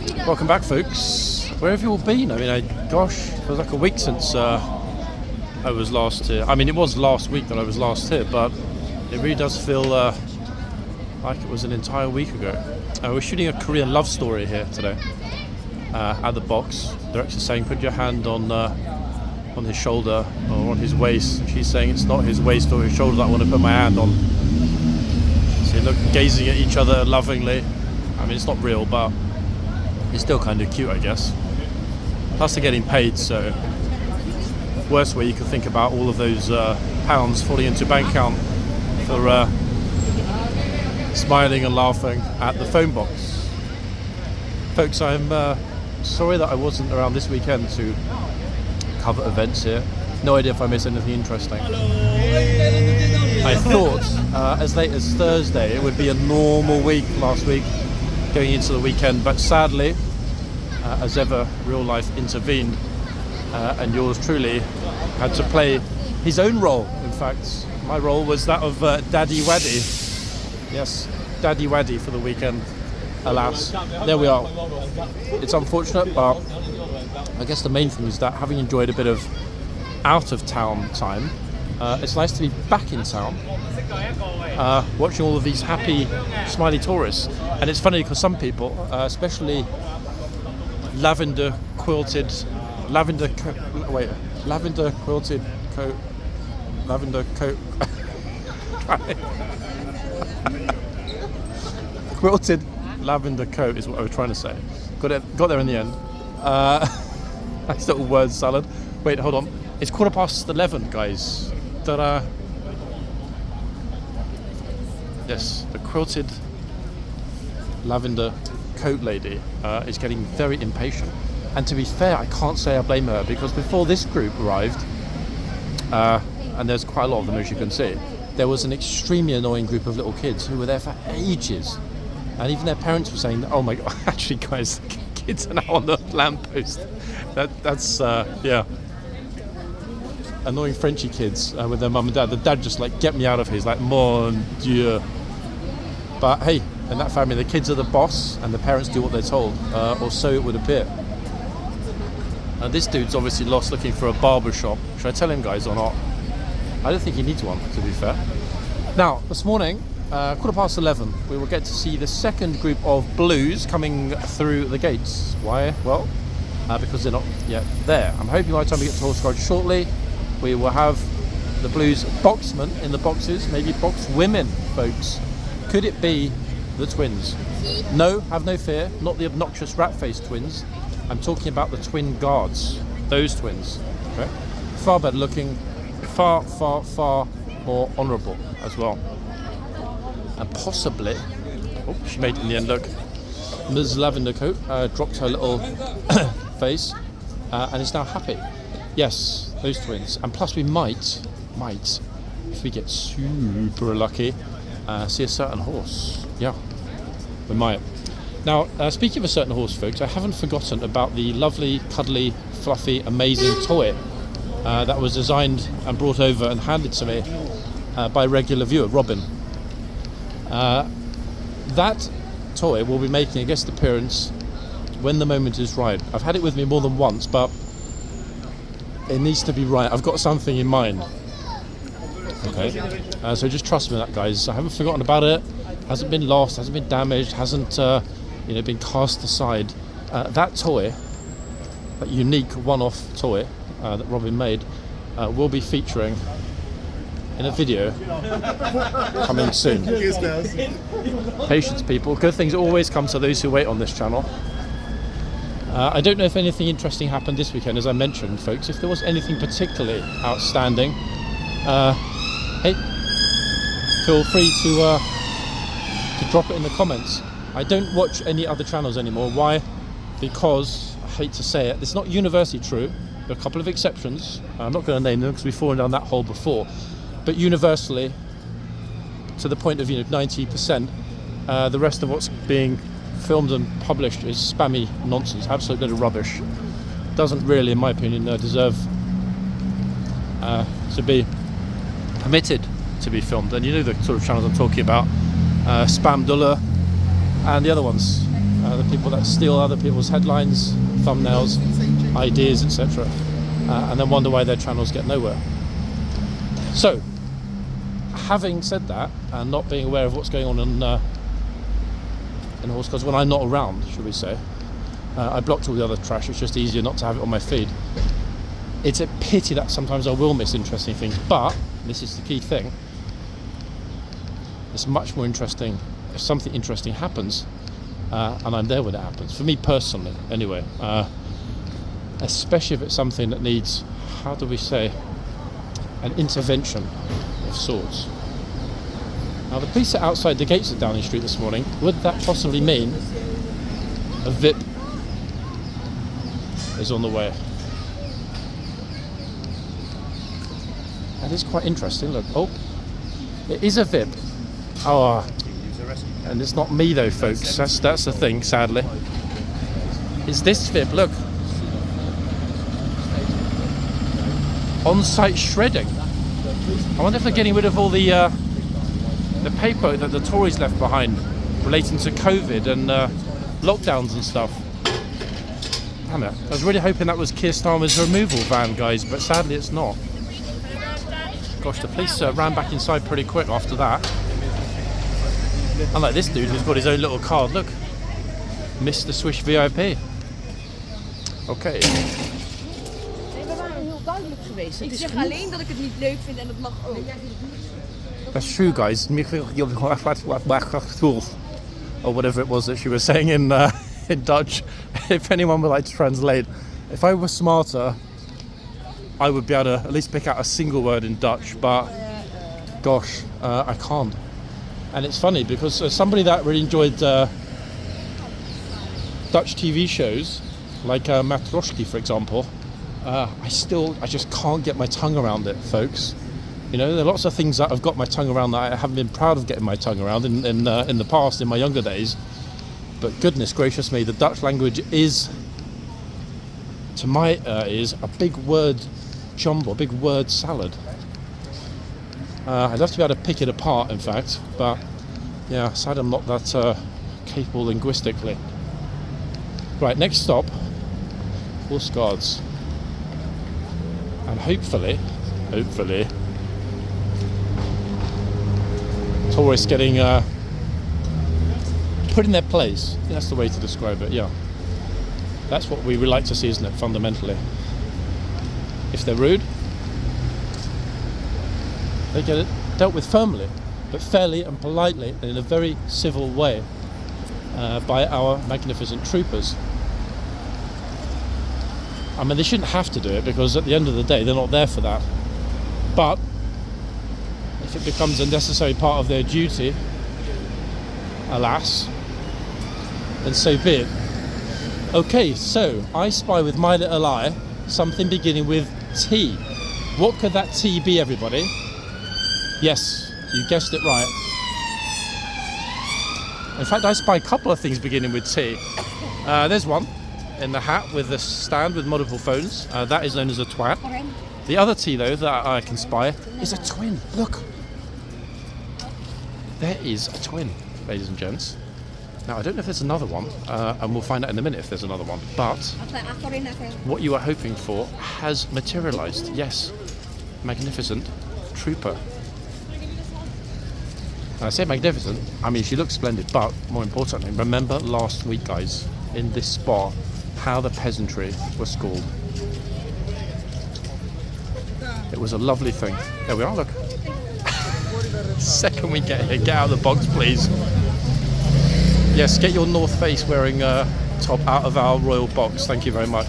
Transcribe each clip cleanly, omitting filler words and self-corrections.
Welcome back, folks. Where have you all been? I mean, gosh, it feels like a week since I was last here. I mean, it was last week that I was last here, but it really does feel like it was an entire week ago. We're shooting a Korean love story here today at the box. They're actually saying, put your hand on his shoulder or on his waist. She's saying it's not his waist or his shoulder that I want to put my hand on. So they look gazing at each other lovingly. I mean, it's not real, but it's still kind of cute, I guess. Plus they're getting paid, so worst way you could think about all of those pounds falling into a bank account for smiling and laughing at the phone box. Folks, I'm sorry that I wasn't around this weekend to cover events here. No idea if I missed anything interesting. I thought as late as Thursday it would be a normal week last week going into the weekend, but sadly, as ever, real life intervened, and yours truly had to play his own role. In fact, my role was that of Daddy Waddy. Yes, Daddy Waddy for the weekend, alas. There we are. It's unfortunate, but I guess the main thing is that having enjoyed a bit of out of town time, it's nice to be back in town, watching all of these happy, smiley tourists. And it's funny because some people, especially lavender quilted quilted lavender coat is what I was trying to say. Got there in the end. Nice little word salad. Wait, hold on. It's 11:15, guys. Ta-da! Yes, the quilted lavender coat lady is getting very impatient. And to be fair, I can't say I blame her, because before this group arrived, and there's quite a lot of them as you can see, there was an extremely annoying group of little kids who were there for ages. And even their parents were saying, oh my god, actually guys, the kids are now on the lamppost. That's yeah. Annoying Frenchy kids with their mum and dad. The dad just like, get me out of here. He's like, mon dieu. But hey, in that family, the kids are the boss and the parents do what they're told, or so it would appear. This dude's obviously lost looking for a barber shop. Should I tell him, guys, or not? I don't think he needs one, to be fair. Now, this morning, 11:15, we will get to see the second group of blues coming through the gates. Why? Well, because they're not yet there. I'm hoping by the time we get to horseguards shortly, we will have the blues boxmen in the boxes, maybe box women, folks. Could it be the twins? No, have no fear, not the obnoxious rat-faced twins. I'm talking about the twin guards, those twins. Okay? Far better looking, far more honourable as well. And possibly, oh, she made it in the end, look. Ms. Lavender Coat dropped her little face and is now happy. Yes, those twins. And plus we might, if we get super lucky, see a certain horse. Yeah, we might. Now, speaking of a certain horse, folks, I haven't forgotten about the lovely, cuddly, fluffy, amazing toy that was designed and brought over and handed to me by a regular viewer, Robin. That toy will be making a guest appearance when the moment is right. I've had it with me more than once, but it needs to be right. I've got something in mind. Okay, so just trust me on that, guys. I haven't forgotten about it. Hasn't been lost, hasn't been damaged, hasn't been cast aside. That toy, that unique one-off toy that Robin made, will be featuring in a video coming soon. Patience, people. Good things always come to those who wait on this channel. I don't know if anything interesting happened this weekend, as I mentioned, folks. If there was anything particularly outstanding, hey, feel free to drop it in the comments. I don't watch any other channels anymore. Why? Because, I hate to say it, it's not universally true. There are a couple of exceptions. I'm not going to name them because we've fallen down that hole before. But universally, to the point of 90%, the rest of what's being filmed and published is spammy nonsense, absolute little rubbish. Doesn't really, in my opinion, deserve to be permitted to be filmed. And you know the sort of channels I'm talking about, Spam Dullah and the other ones. the people that steal other people's headlines, thumbnails, ideas, etc., and then wonder why their channels get nowhere. So, having said that, and not being aware of what's going on in horseguards when I'm not around, should we say, I blocked all the other trash. It's just easier not to have it on my feed. It's a pity that sometimes I will miss interesting things, but this is the key thing. It's much more interesting if something interesting happens, and I'm there when it happens. For me personally, anyway. Especially if it's something that needs, how do we say, an intervention of sorts. Now the police are outside the gates of Downing Street this morning. Would that possibly mean a VIP is on the way? That is quite interesting. Look, oh, it is a VIP. Oh, and it's not me though, folks. That's the thing, sadly. It's this VIP. Look, on-site shredding. I wonder if they're getting rid of all the paper that the Tories left behind relating to COVID and lockdowns and stuff. Damn it. I was really hoping that was Keir Starmer's removal van, guys, but sadly it's not. Gosh, the police ran back inside pretty quick after that. Unlike this dude who's got his own little card. Look, Mr. Swish VIP. Okay. Ik zeg alleen dat ik het niet leuk vind en dat mag ook. That's true, guys. Or whatever it was that she was saying in Dutch. If anyone would like to translate, if I were smarter, I would be able to at least pick out a single word in Dutch. But gosh, I can't. And it's funny because somebody that really enjoyed Dutch TV shows, like Matroski, for example. I just can't get my tongue around it, folks. You know, there are lots of things that I've got my tongue around that I haven't been proud of getting my tongue around in the past, in my younger days. But goodness gracious me, the Dutch language is, to my ears, a big word jumble, a big word salad. I'd love to be able to pick it apart, in fact, but yeah, sad I'm not that capable linguistically. Right, next stop, horseguards. And hopefully, tourists getting put in their place. I think that's the way to describe it, yeah. That's what we would like to see, isn't it, fundamentally? If they're rude, they get it dealt with firmly, but fairly and politely and in a very civil way by our magnificent troopers. I mean, they shouldn't have to do it because at the end of the day, they're not there for that. But if it becomes a necessary part of their duty, alas, then so be it. Okay, so I spy with my little eye something beginning with T. What could that T be, everybody? Yes, you guessed it right. In fact, I spy a couple of things beginning with T. There's one in the hat with the stand with multiple phones. That is known as a twat. The other T, though, that I can spy is a twin. Look. There is a twin, ladies and gents. Now, I don't know if there's another one, and we'll find out in a minute if there's another one, but what you are hoping for has materialised. Yes, magnificent trooper. And I say magnificent, I mean she looks splendid, but more importantly, remember last week, guys, in this spot, how the peasantry were schooled. It was a lovely thing. There we are, look. Second we get here, get out of the box, please. Yes, get your North Face wearing top out of our royal box. Thank you very much.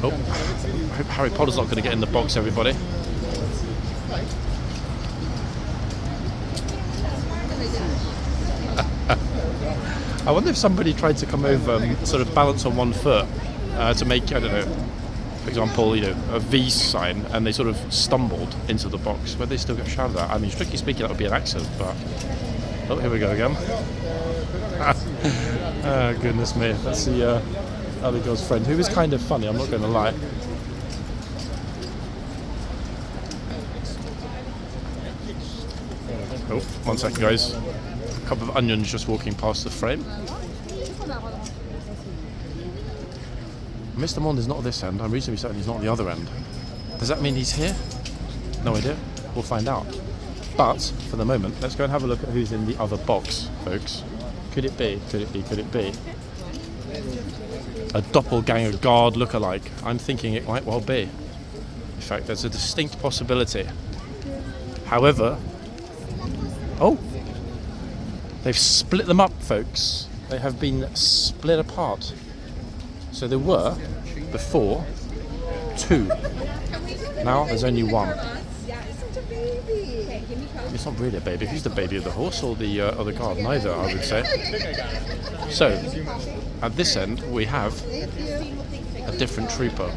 Oh, I hope Harry Potter's not going to get in the box, everybody. I wonder if somebody tried to come over and sort of balance on one foot to make, I don't know, for example, you know, a V sign, and they sort of stumbled into the box. Whether they still get shouted at. I mean, strictly speaking, that would be an accident, but... Oh, here we go again. Oh, goodness me. That's the other girl's friend, who is kind of funny, I'm not going to lie. Oh, 1 second, guys. A couple of onions just walking past the frame. Mr. Mond is not at this end. I'm reasonably certain he's not at the other end. Does that mean he's here? No idea. We'll find out. But for the moment, let's go and have a look at who's in the other box, folks. Could it be? Could it be? Could it be a doppelganger guard look-alike? I'm thinking it might well be. In fact, there's a distinct possibility. However, oh, they've split them up, folks. They have been split apart. So there were, before, 2. Now there's only 1. It's not really a baby. Who's the baby of the horse or the guard? Neither, I would say. So, at this end, we have a different trooper.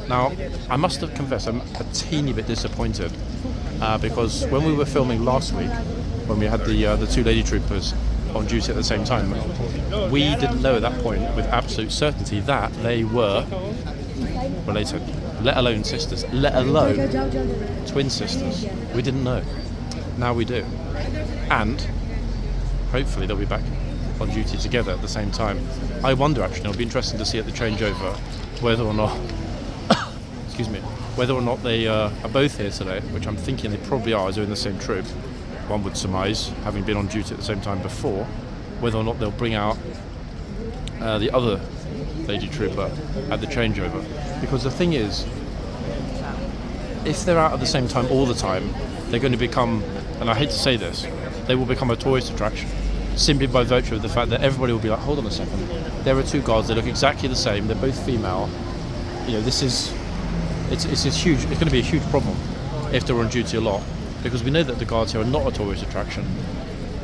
Now, I must have confessed, I'm a teeny bit disappointed because when we were filming last week, when we had the 2 lady troopers on duty at the same time, we didn't know at that point with absolute certainty that they were related, let alone sisters, let alone twin sisters. We didn't know. Now we do. And hopefully they'll be back on duty together at the same time. I wonder, actually, it'll be interesting to see at the changeover whether or not excuse me, whether or not they are both here today, which I'm thinking they probably are, as they're in the same troop. One would surmise, having been on duty at the same time before, whether or not they'll bring out the other lady trooper at the changeover. Because the thing is, if they're out at the same time all the time, they're going to become, and I hate to say this, they will become a tourist attraction, simply by virtue of the fact that everybody will be like, hold on a second, there are 2 guards, they look exactly the same, they're both female. You know, this is, it's huge, it's going to be a huge problem if they're on duty a lot, because we know that the guards here are not a tourist attraction.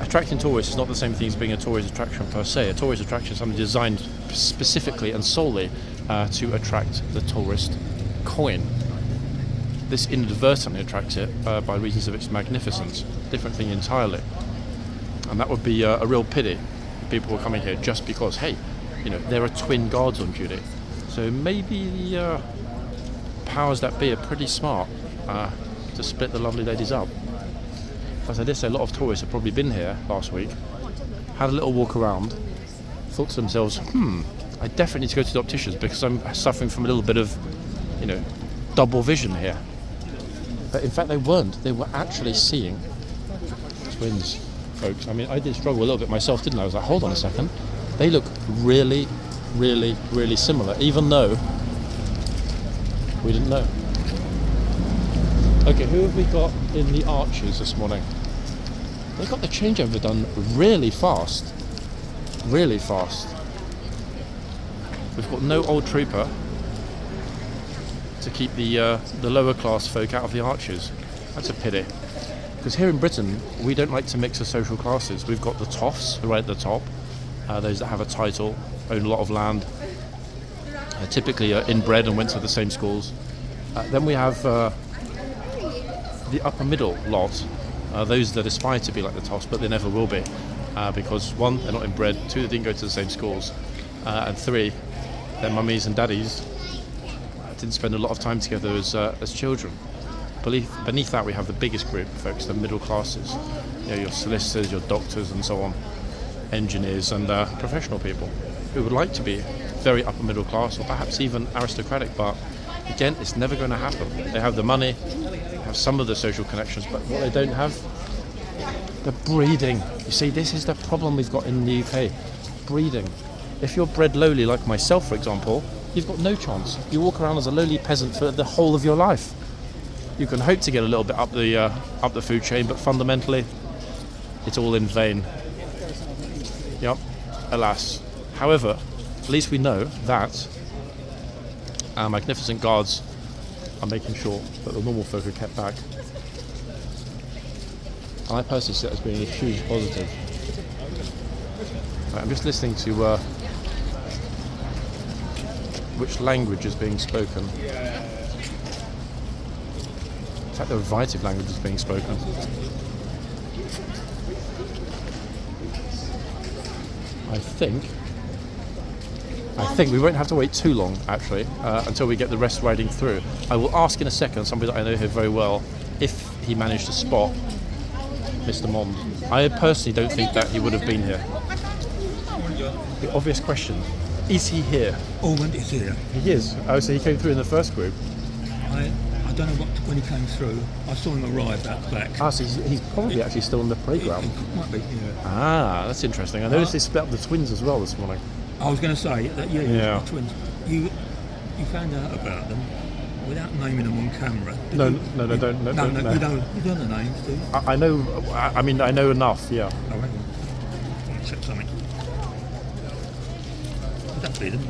Attracting tourists is not the same thing as being a tourist attraction per se. A tourist attraction is something designed specifically and solely to attract the tourist coin. This inadvertently attracts it by reasons of its magnificence. Different thing entirely. And that would be a real pity if people were coming here just because, hey, you know, there are twin guards on duty. So maybe the powers that be are pretty smart to split the lovely ladies up. As I did say, a lot of tourists have probably been here last week, had a little walk around, thought to themselves, I definitely need to go to the opticians because I'm suffering from a little bit of, you know, double vision here. But in fact they weren't. They were actually seeing twins, folks. I mean, I did struggle a little bit myself, didn't I? I was like, hold on a second. They look really, really, really similar, even though we didn't know. Okay, who have we got in the archers this morning? They got the changeover done really fast. Really fast. We've got no old trooper to keep the lower class folk out of the archers. That's a pity. Because here in Britain, we don't like to mix the social classes. We've got the toffs right at the top, those that have a title, own a lot of land, typically inbred and went to the same schools. Then we have the upper middle lot, those that aspire to be like the toffs, but they never will be, because 1, they're not inbred, 2, they didn't go to the same schools, and 3, their mummies and daddies didn't spend a lot of time together as children. Beneath that we have the biggest group, folks, the middle classes. You know, your solicitors, your doctors and so on, engineers and professional people who would like to be very upper middle class or perhaps even aristocratic, but again, it's never going to happen. They have the money, have some of the social connections, but what they don't have, the breeding. You see, this is the problem we've got in the UK, breeding. If you're bred lowly like myself, for example, you've got no chance. You walk around as a lowly peasant for the whole of your life. You can hope to get a little bit up the food chain, but fundamentally, it's all in vain. Yep, alas. However, at least we know that our magnificent guards are making sure that the normal folk are kept back. I personally see that as being a huge positive. Right, I'm just listening to which language is being spoken. In fact, the variety of languages being spoken. I think we won't have to wait too long, actually, until we get the rest riding through. I will ask in a second somebody that I know here very well if he managed to spot Mr. Mond. I personally don't think that he would have been here. The obvious question, is he here? Ormond is here. He is. Oh, so he came through in the first group. I don't know when he came through. I saw him arrive out the back. Ah, so he's probably actually still in the playground. It might be, yeah. Ah, that's interesting. I noticed they split up the twins as well this morning. I was going to say that, Yeah. the twins. You found out about them without naming them on camera. No, you? don't. You don't know the names, do you? I know. I mean, I know enough. Yeah. Oh, hang on. Let me check something. Would that be them?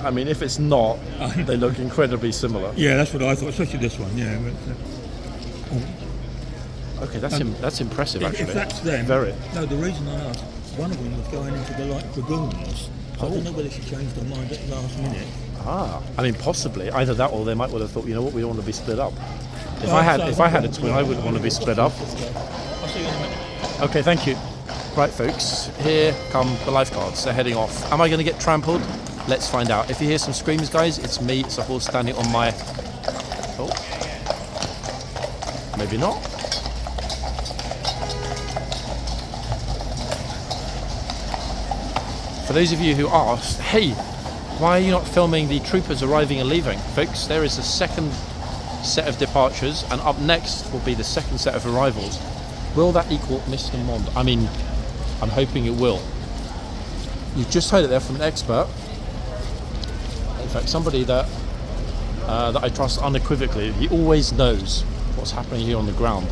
I mean, if it's not, they look incredibly similar. Yeah, that's what I thought, especially this one. Yeah. Okay, that's impressive actually. If that's them. Very. No, the reason I asked, one of them was going into the light dragoons. I don't know whether she changed her mind at the last minute. Ah, I mean, possibly either that, or they might well have thought, you know what, we don't want to be split up. If I had a twin, I wouldn't want to be split up. I'll see you in a minute. Okay, thank you. Right, folks, here come the lifeguards. They're heading off. Am I going to get trampled? Let's find out. If you hear some screams, guys, it's me. It's a horse standing on my... Oh. Maybe not. For those of you who asked, hey, why are you not filming the troopers arriving and leaving? Folks, there is a second set of departures, and up next will be the second set of arrivals. Will that equal Mr. Mond? I mean, I'm hoping it will. You've just heard it there from an expert. In fact, somebody that I trust unequivocally. He always knows what's happening here on the ground.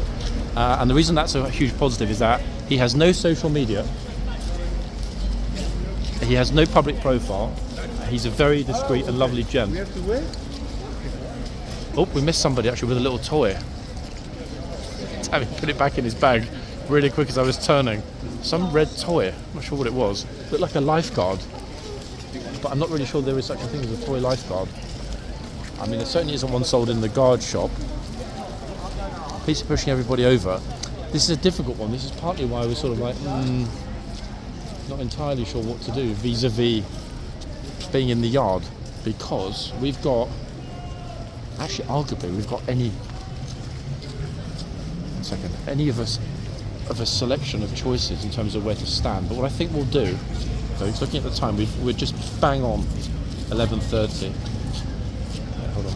And the reason that's a huge positive is that he has no social media. He has no public profile. He's a very discreet and lovely gent. Oh, we missed somebody actually with a little toy. Having put it back in his bag really quick as I was turning. Some red toy, I'm not sure what it was. Looked like a lifeguard. But I'm not really sure there is such a thing as a toy lifeguard. I mean, there certainly isn't one sold in the guard shop. Police are pushing everybody over. This is a difficult one. This is partly why I was sort of like, not entirely sure what to do vis-a-vis being in the yard, because we've got, actually arguably we've got any of us of a selection of choices in terms of where to stand. But what I think we'll do, folks, looking at the time, we're just bang on 11:30. Hold on.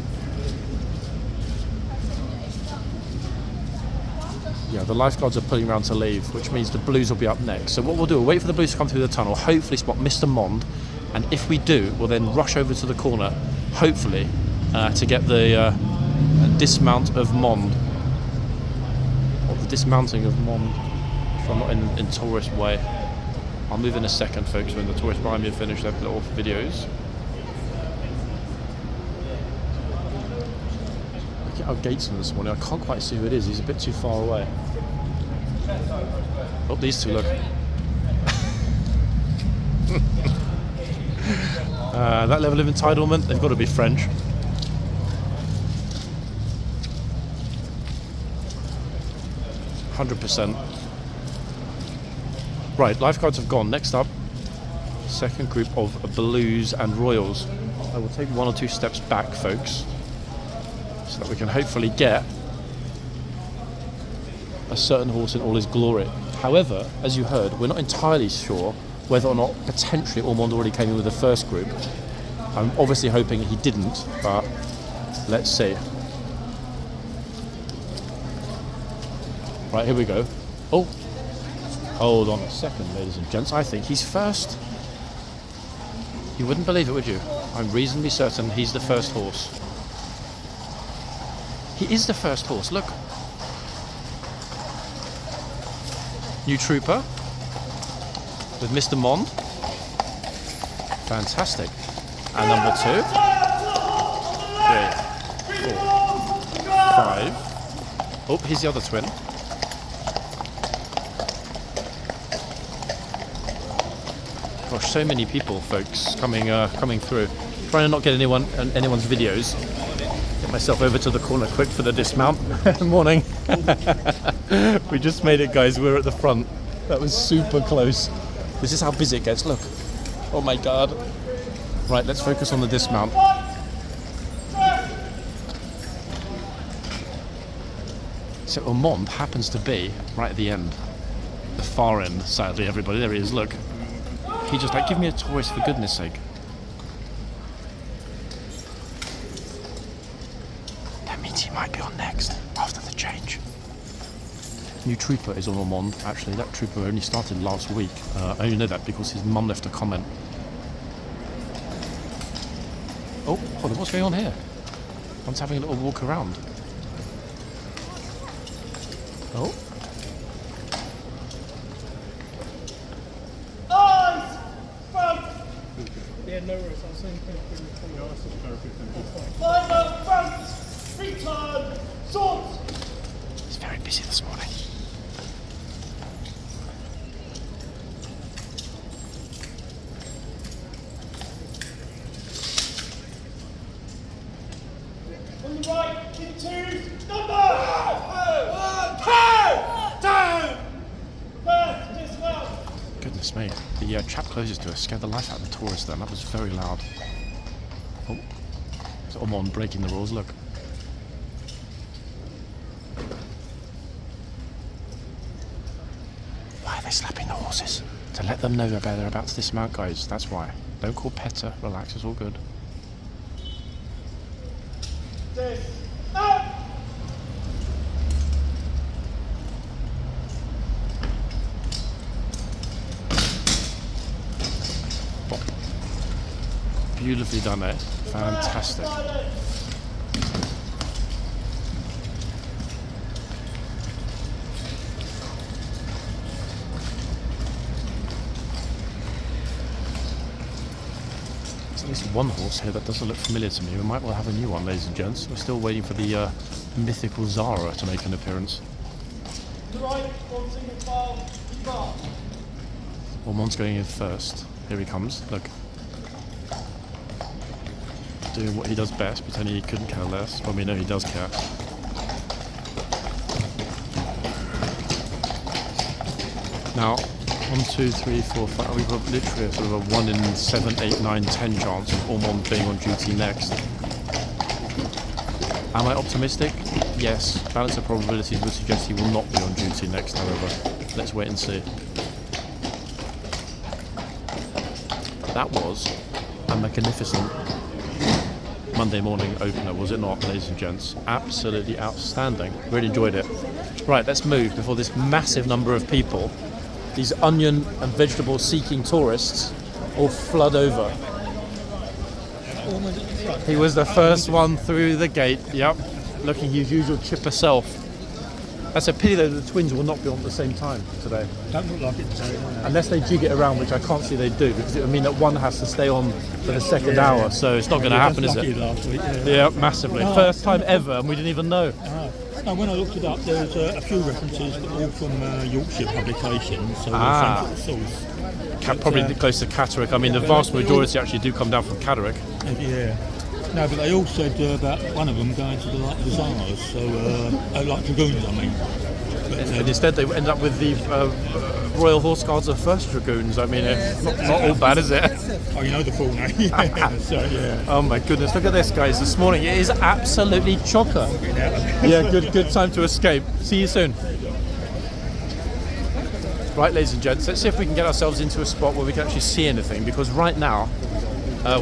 Yeah, the lifeguards are pulling around to leave, which means the Blues will be up next. So what we'll do, we'll wait for the Blues to come through the tunnel, hopefully spot Mr. Mond, and if we do, we'll then rush over to the corner, hopefully, to get the dismount of Mond. Or the dismounting of Mond, if I'm not in tourist way. I'll move in a second, folks, when the tourists behind me have finished their little videos. Look at our gatesman this morning. I can't quite see who it is. He's a bit too far away. Oh, these two, look. That level of entitlement, they've got to be French. %. Right, lifeguards have gone. Next up, second group of Blues and Royals. I will take one or two steps back, folks, so that we can hopefully get a certain horse in all his glory. However, as you heard, we're not entirely sure whether or not potentially Ormond already came in with the first group. I'm obviously hoping he didn't, but let's see. Right, here we go. Oh, hold on a second, ladies and gents. I think he's first. You wouldn't believe it, would you? I'm reasonably certain he's the first horse. He is the first horse, look. New trooper with Mr. Mond. Fantastic. And number 2, 3, 4, 5. Oh, here's the other twin. Gosh, so many people, folks, coming through. Trying to not get anyone's videos. Get myself over to the corner quick for the dismount. Morning. We just made it, guys. We're at the front. That was super close. This is how busy it gets. Look. Oh my God. Right, let's focus on the dismount. Except Ormond happens to be right at the end. The far end, sadly, everybody. There he is, look. He just like, give me a tourist for goodness sake. That means he might be on next, after the change. New trooper is on Ormond. Actually, that trooper only started last week. I only know that because his mum left a comment. Oh, hold on, what's going on here? I'm just having a little walk around. Oh. Eyes! Front! Yeah, no worries. I'll send line up, front! Return! Swords! It's very busy this morning. On the right, in twos, number! Two! First, dismount! Goodness me. The chap closest to us scared the life out of the tourist then. That was very loud. Oh. It's Ormond breaking the rules, look. Why are they slapping the horses? To let them know they're about to dismount, guys. That's why. Don't call Petter. Relax, it's all good. Dismount! Beautifully done, eh? Fantastic. There's at least one horse here that doesn't look familiar to me. We might well have a new one, ladies and gents. We're still waiting for the mythical Zara to make an appearance. To the right, one single file, bar. Ormond's going in first. Here he comes. Look. Doing what he does best, pretending he couldn't care less. Well, we know he does care. Now, 1, 2, 3, 4, 5. We've got literally a sort of a 1 in 7, 8, 9, 10 chance of Ormond being on duty next. Am I optimistic? Yes. Balance of probabilities would suggest he will not be on duty next, however. Let's wait and see. That was a magnificent Monday morning opener, was it not, ladies and gents? Absolutely outstanding. Really enjoyed it. Right, let's move before this massive number of people, these onion and vegetable seeking tourists, all flood over. He was the first one through the gate, yep, looking his usual chipper self. That's a pity though, the twins will not be on at the same time today. Don't look like it today. Unless they jig it around, which I can't see they do, because it would mean that one has to stay on for the second hour, so it's not going to happen, is it? Last week, Yeah, massively. First time ever, and we didn't even know. No, when I looked it up, there's a few references, but all from Yorkshire publications, so the same sort of source. Probably close to Catterick. I mean, the vast majority actually do come down from Catterick. Yeah. No, but they all said about one of them going to the like bazaars, so like dragoons, I mean. But, And instead, they end up with the Royal Horseguards of First Dragoons. I mean, it's not all bad, is it? Oh, you know the full name. Yeah, so, yeah. Oh my goodness! Look at this, guys. This morning it is absolutely chocker. Yeah, good time to escape. See you soon. Right, ladies and gents, let's see if we can get ourselves into a spot where we can actually see anything, because right now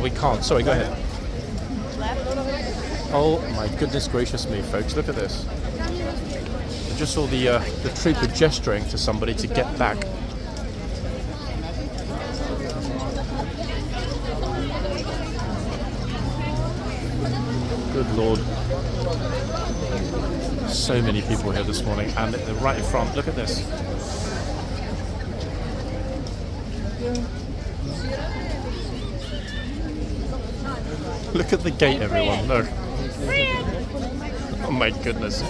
we can't. Sorry, go ahead. Oh my goodness gracious me, folks! Look at this. I just saw the trooper gesturing to somebody to get back. Good Lord. So many people here this morning, and they're right in front. Look at this. Look at the gate, everyone. Look. Oh my goodness.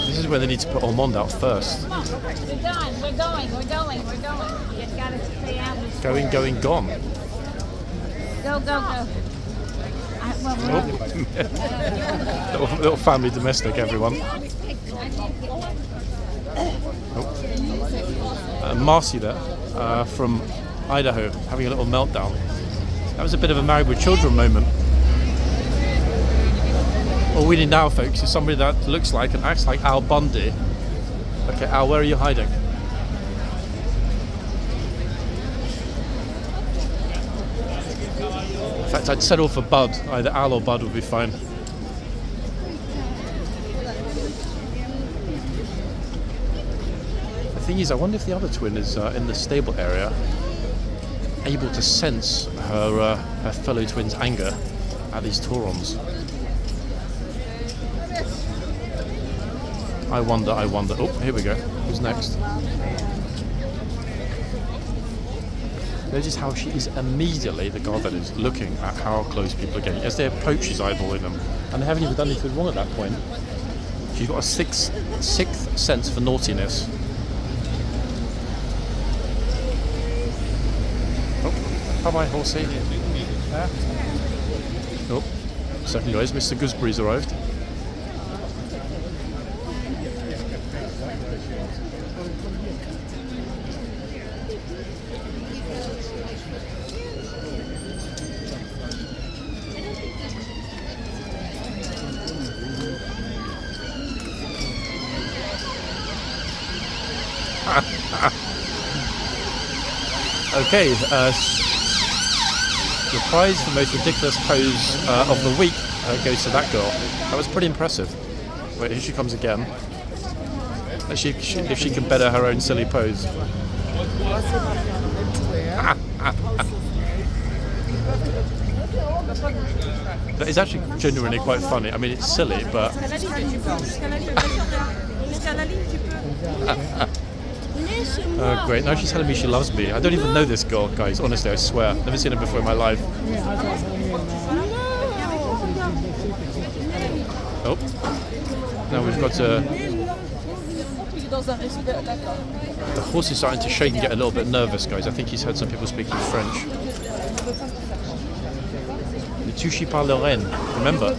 This is where they need to put Ormond out first. We're going. You just gotta stay out. Going, gone. Go. Little family domestic, everyone. Marcy there, from Idaho, having a little meltdown. That was a bit of a Married with Children moment. All we need now, folks, is somebody that looks like and acts like Al Bundy. Okay, Al, where are you hiding? In fact, I'd settle for Bud. Either Al or Bud would be fine. The thing is, I wonder if the other twin is in the stable area, able to sense her fellow twin's anger at these Taurons. I wonder. Oh, here we go. Who's next? Notice how she is immediately, the guard that is, looking at how close people are getting. As they approach, she's eyeballing them. And they haven't even done anything wrong at that point. She's got a sixth sense for naughtiness. Oh, bye-bye, horsey. There. Oh, second guys, Mr. Gooseberry's arrived. Okay, the prize for the most ridiculous pose of the week goes to that girl. That was pretty impressive. Wait, here she comes again. If she can better her own silly pose. That is actually genuinely quite funny. I mean, it's silly, but... Oh, great. Now she's telling me she loves me. I don't even know this girl, guys. Honestly, I swear. Never seen her before in my life. Oh. Now we've got the horse is starting to shake and get a little bit nervous, guys. I think he's heard some people speaking French. Ne touchez pas la reine. Remember?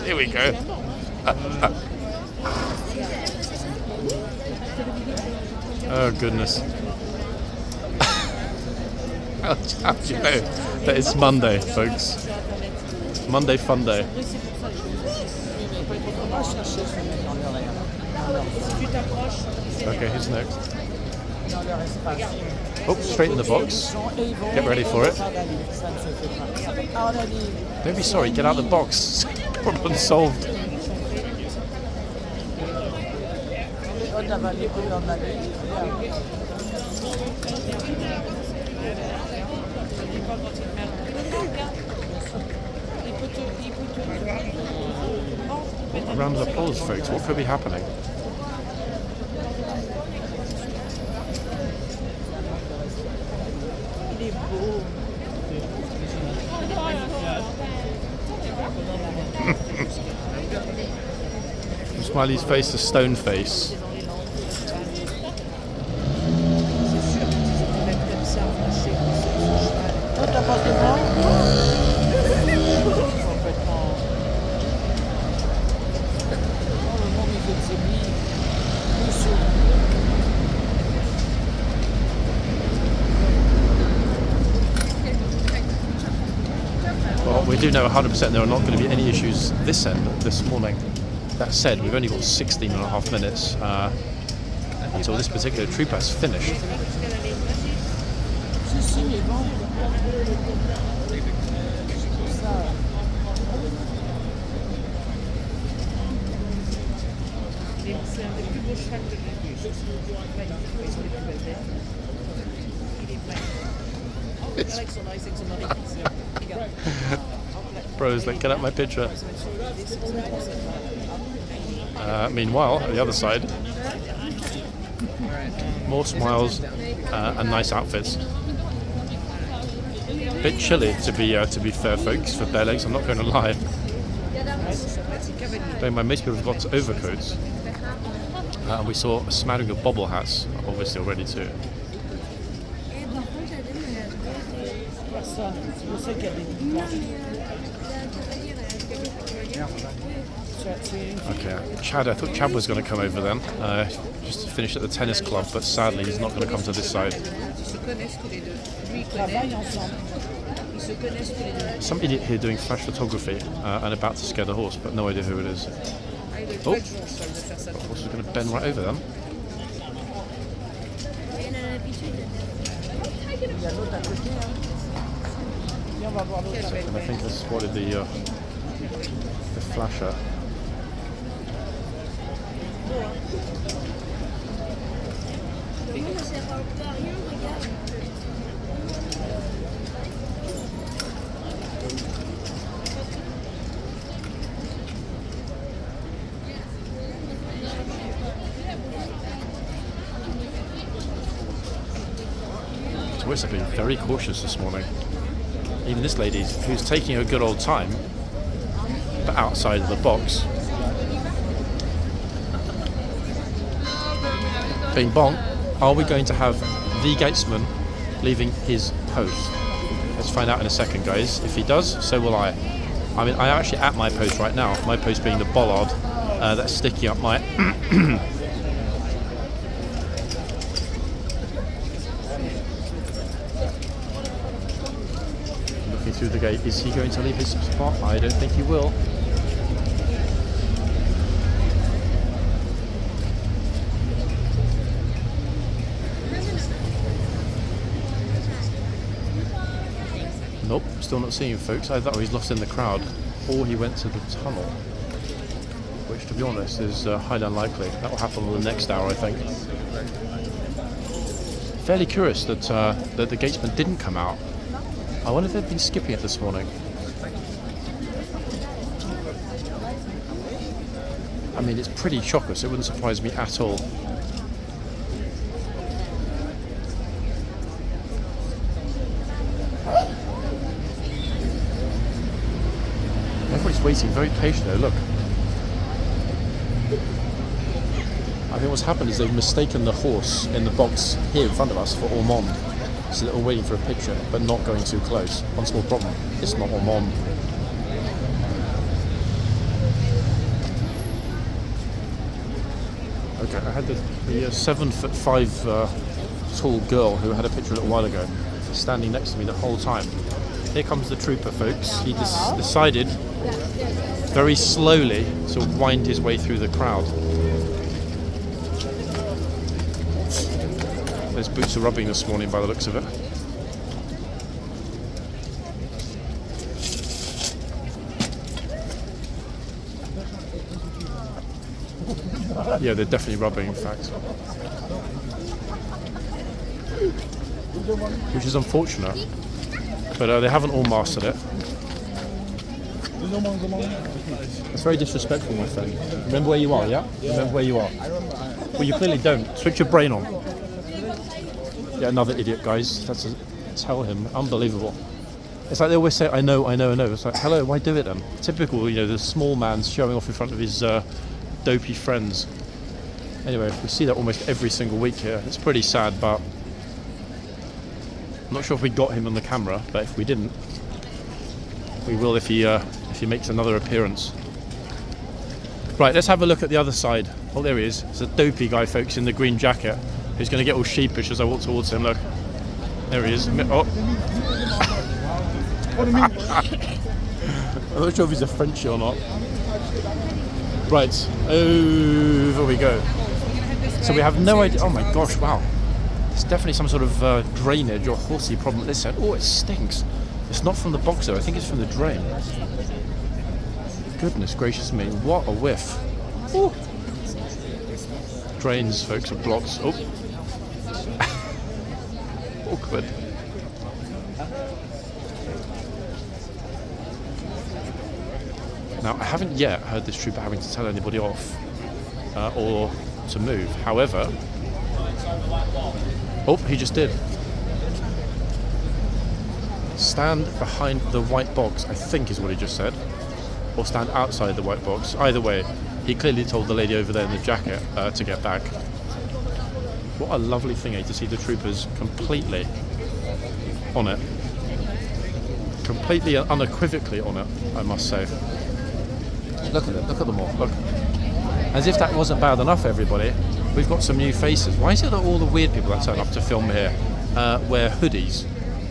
Here we go. Oh goodness. How do you know that it's Monday, folks? Monday fun day. Okay, who's next? Oh, straight in the box. Get ready for it. Don't be sorry, get out of the box. Problem solved. A round of applause, folks. What could be happening? From Smiley's face to stone face. Well, we do know 100% there are not going to be any issues this end this morning. That said, we've only got 16 and a half minutes until this particular troop has finished. Bro's like, get out my picture. Meanwhile, on the other side, more smiles and nice outfits. A bit chilly to be fair, folks, for bare legs. I'm not going to lie. Bear in mind, most people have got overcoats, and we saw a smattering of bobble hats, obviously already too. Okay, Chad, I thought Chad was going to come over then, just to finish at the tennis club, but sadly he's not going to come to this side. Some idiot here doing flash photography and about to scare the horse, but no idea who it is. Oh, the horse is going to bend right over them. And I think I spotted the flasher. Tourists have been very cautious this morning. Even this lady who's taking her good old time, but outside of the box. Bing bong. Are we going to have the gatesman leaving his post? Let's find out in a second, guys. If he does, so will I. I mean, I'm actually at my post right now. My post being the bollard that's sticking up my... Looking through the gate. Is he going to leave his spot? I don't think he will. Nope, still not seeing him, folks. I thought he's lost in the crowd, or he went to the tunnel, which, to be honest, is highly unlikely. That will happen in the next hour, I think. Fairly curious that that the gatesman didn't come out. I wonder if they've been skipping it this morning. I mean, it's pretty chocker, so it wouldn't surprise me at all. Everybody's waiting very patiently. Look. I think what's happened is they've mistaken the horse in the box here in front of us for Ormond. So they're all waiting for a picture, but not going too close. One small problem, it's not Ormond. Okay, I had the 7'5" tall girl who had a picture a little while ago, standing next to me the whole time. Here comes the trooper, folks. He decided very slowly to wind his way through the crowd. His boots are rubbing this morning by the looks of it. Yeah, they're definitely rubbing, in fact. Which is unfortunate. But they haven't all mastered it. It's very disrespectful, my friend. Remember where you are, yeah? Remember where you are. Well, you clearly don't. Switch your brain on. Yeah, another idiot, guys. Tell him. Unbelievable. It's like they always say, I know, I know, I know. It's like, hello, why do it then? Typical, the small man showing off in front of his dopey friends. Anyway, we see that almost every single week here. It's pretty sad, but I'm not sure if we got him on the camera, but if we didn't, we will if he makes another appearance. Right, let's have a look at the other side. Oh, there he is. It's a dopey guy, folks, in the green jacket, who's going to get all sheepish as I walk towards him. Look, there he is. Oh. I'm not sure if he's a Frenchie or not. Right, over we go. So we have no idea. Oh my gosh, wow. There's definitely some sort of drainage or horsey problem at this end. Oh, it stinks. It's not from the box though, I think it's from the drain. Goodness gracious me, what a whiff. Ooh. Drains, folks, are blocked. Oh. Awkward. Now, I haven't yet heard this trooper having to tell anybody off or to move. However, oh, he just did. Stand behind the white box, I think is what he just said. Or stand outside the white box. Either way, he clearly told the lady over there in the jacket to get back. What a lovely thing, to see the troopers completely on it. Completely unequivocally on it, I must say. Look at it, look at them all, look. As if that wasn't bad enough, everybody, we've got some new faces. Why is it that all the weird people that turn up to film here wear hoodies?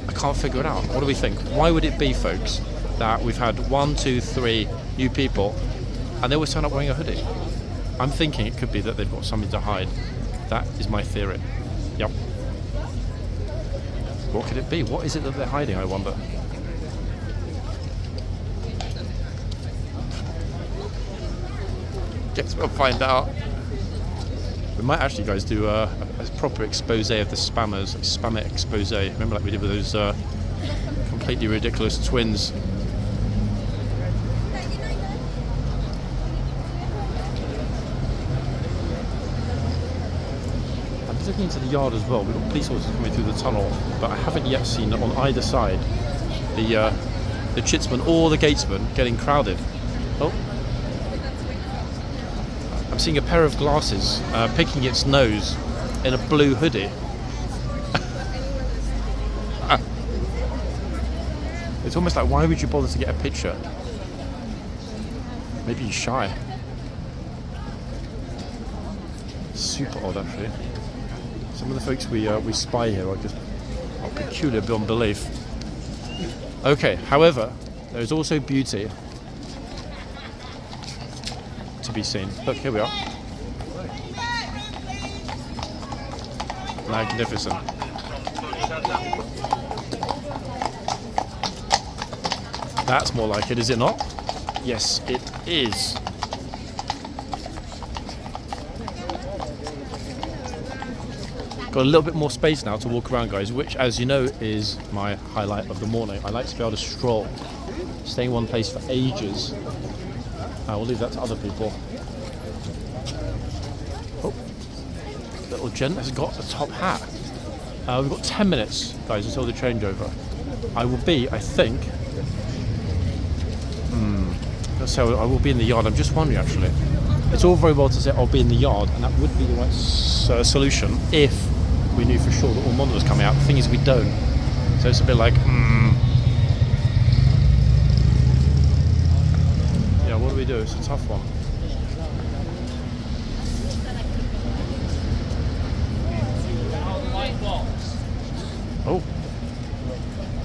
I can't figure it out. What do we think? Why would it be, folks, that we've had 1, 2, 3 new people and they always turn up wearing a hoodie? I'm thinking it could be that they've got something to hide. That is my theory. Yep. What could it be? What is it that they're hiding, I wonder? Guess we'll find out. We might actually, guys, do a proper expose of the spammers, a spammer expose. Remember, like we did with those completely ridiculous twins. I'm just looking into the yard as well. We've got police horses coming through the tunnel, but I haven't yet seen on either side the chitsman or the gatesman getting crowded. Oh. I'm seeing a pair of glasses picking its nose in a blue hoodie. It's almost like, why would you bother to get a picture? Maybe he's shy. Super odd, actually. Some of the folks we spy here are just peculiar beyond belief. Okay, however, there is also beauty to be seen. Look, here we are. Magnificent. That's more like it, is it not? Yes, it is. Got a little bit more space now to walk around, guys, which, as you know, is my highlight of the morning. I like to be able to stroll, stay in one place for ages. We'll leave that to other people. Oh, little gent has got a top hat. We've got 10 minutes, guys, until the changeover. I will be, I think... So I will be in the yard. I'm just wondering, actually. It's all very well to say I'll be in the yard, and that would be the right solution if we knew for sure that Ormond was coming out. The thing is, we don't. So it's a bit like, yeah, what do we do? It's a tough one. Oh,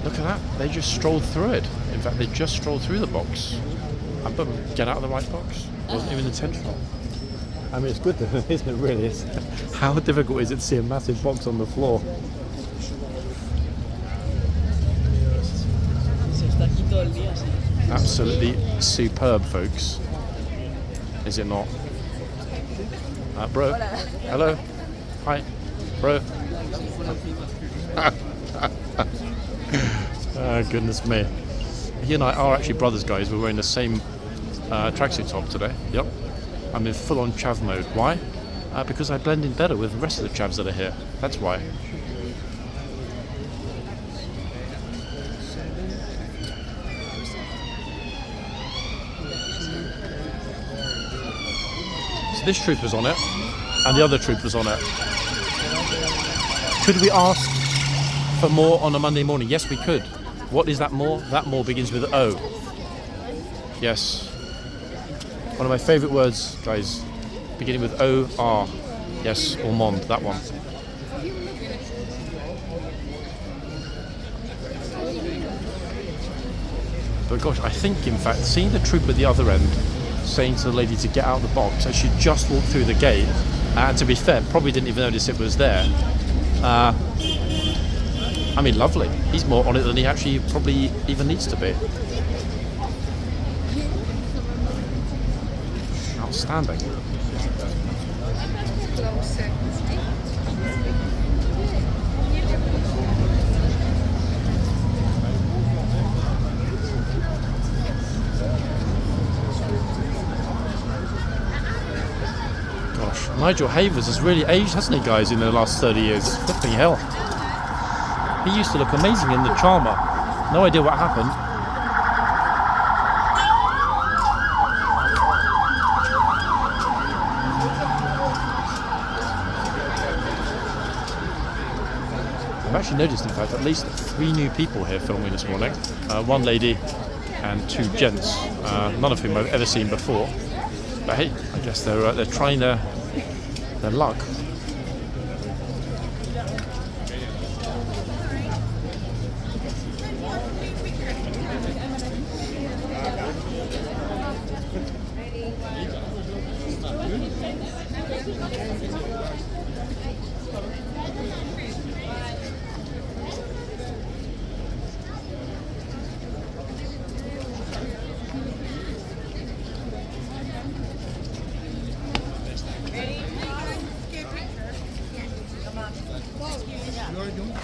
look at that. They just strolled through it. In fact, they just strolled through the box. But get out of the right box. It wasn't even intentional. I mean, it's good though, isn't it, really? How difficult is it to see a massive box on the floor? Absolutely superb, folks. Is it not? Bro. Hello. Hi. Bro. Oh, goodness me. He and I are actually brothers, guys. We're wearing the same tracksuit top today. Yep. I'm in full-on chav mode. Why? Because I blend in better with the rest of the chavs that are here. That's why. So this troop was on it, and the other troop was on it. Could we ask for more on a Monday morning? Yes, we could. What is that more? That more begins with O. Yes. One of my favourite words, guys, beginning with O-R. Yes, Ormond, that one. But gosh, I think, in fact, seeing the troop at the other end saying to the lady to get out of the box, so she just walked through the gate, and to be fair, probably didn't even notice it was there. I mean, lovely. He's more on it than he actually probably even needs to be. Outstanding. Gosh, Nigel Havers has really aged, hasn't he, guys, in the last 30 years? Flipping hell. He used to look amazing in the Charmer. No idea what happened. I've actually noticed, in fact, at least 3 new people here filming this morning. 1 lady and 2 gents, none of whom I've ever seen before. But hey, I guess they're trying their luck.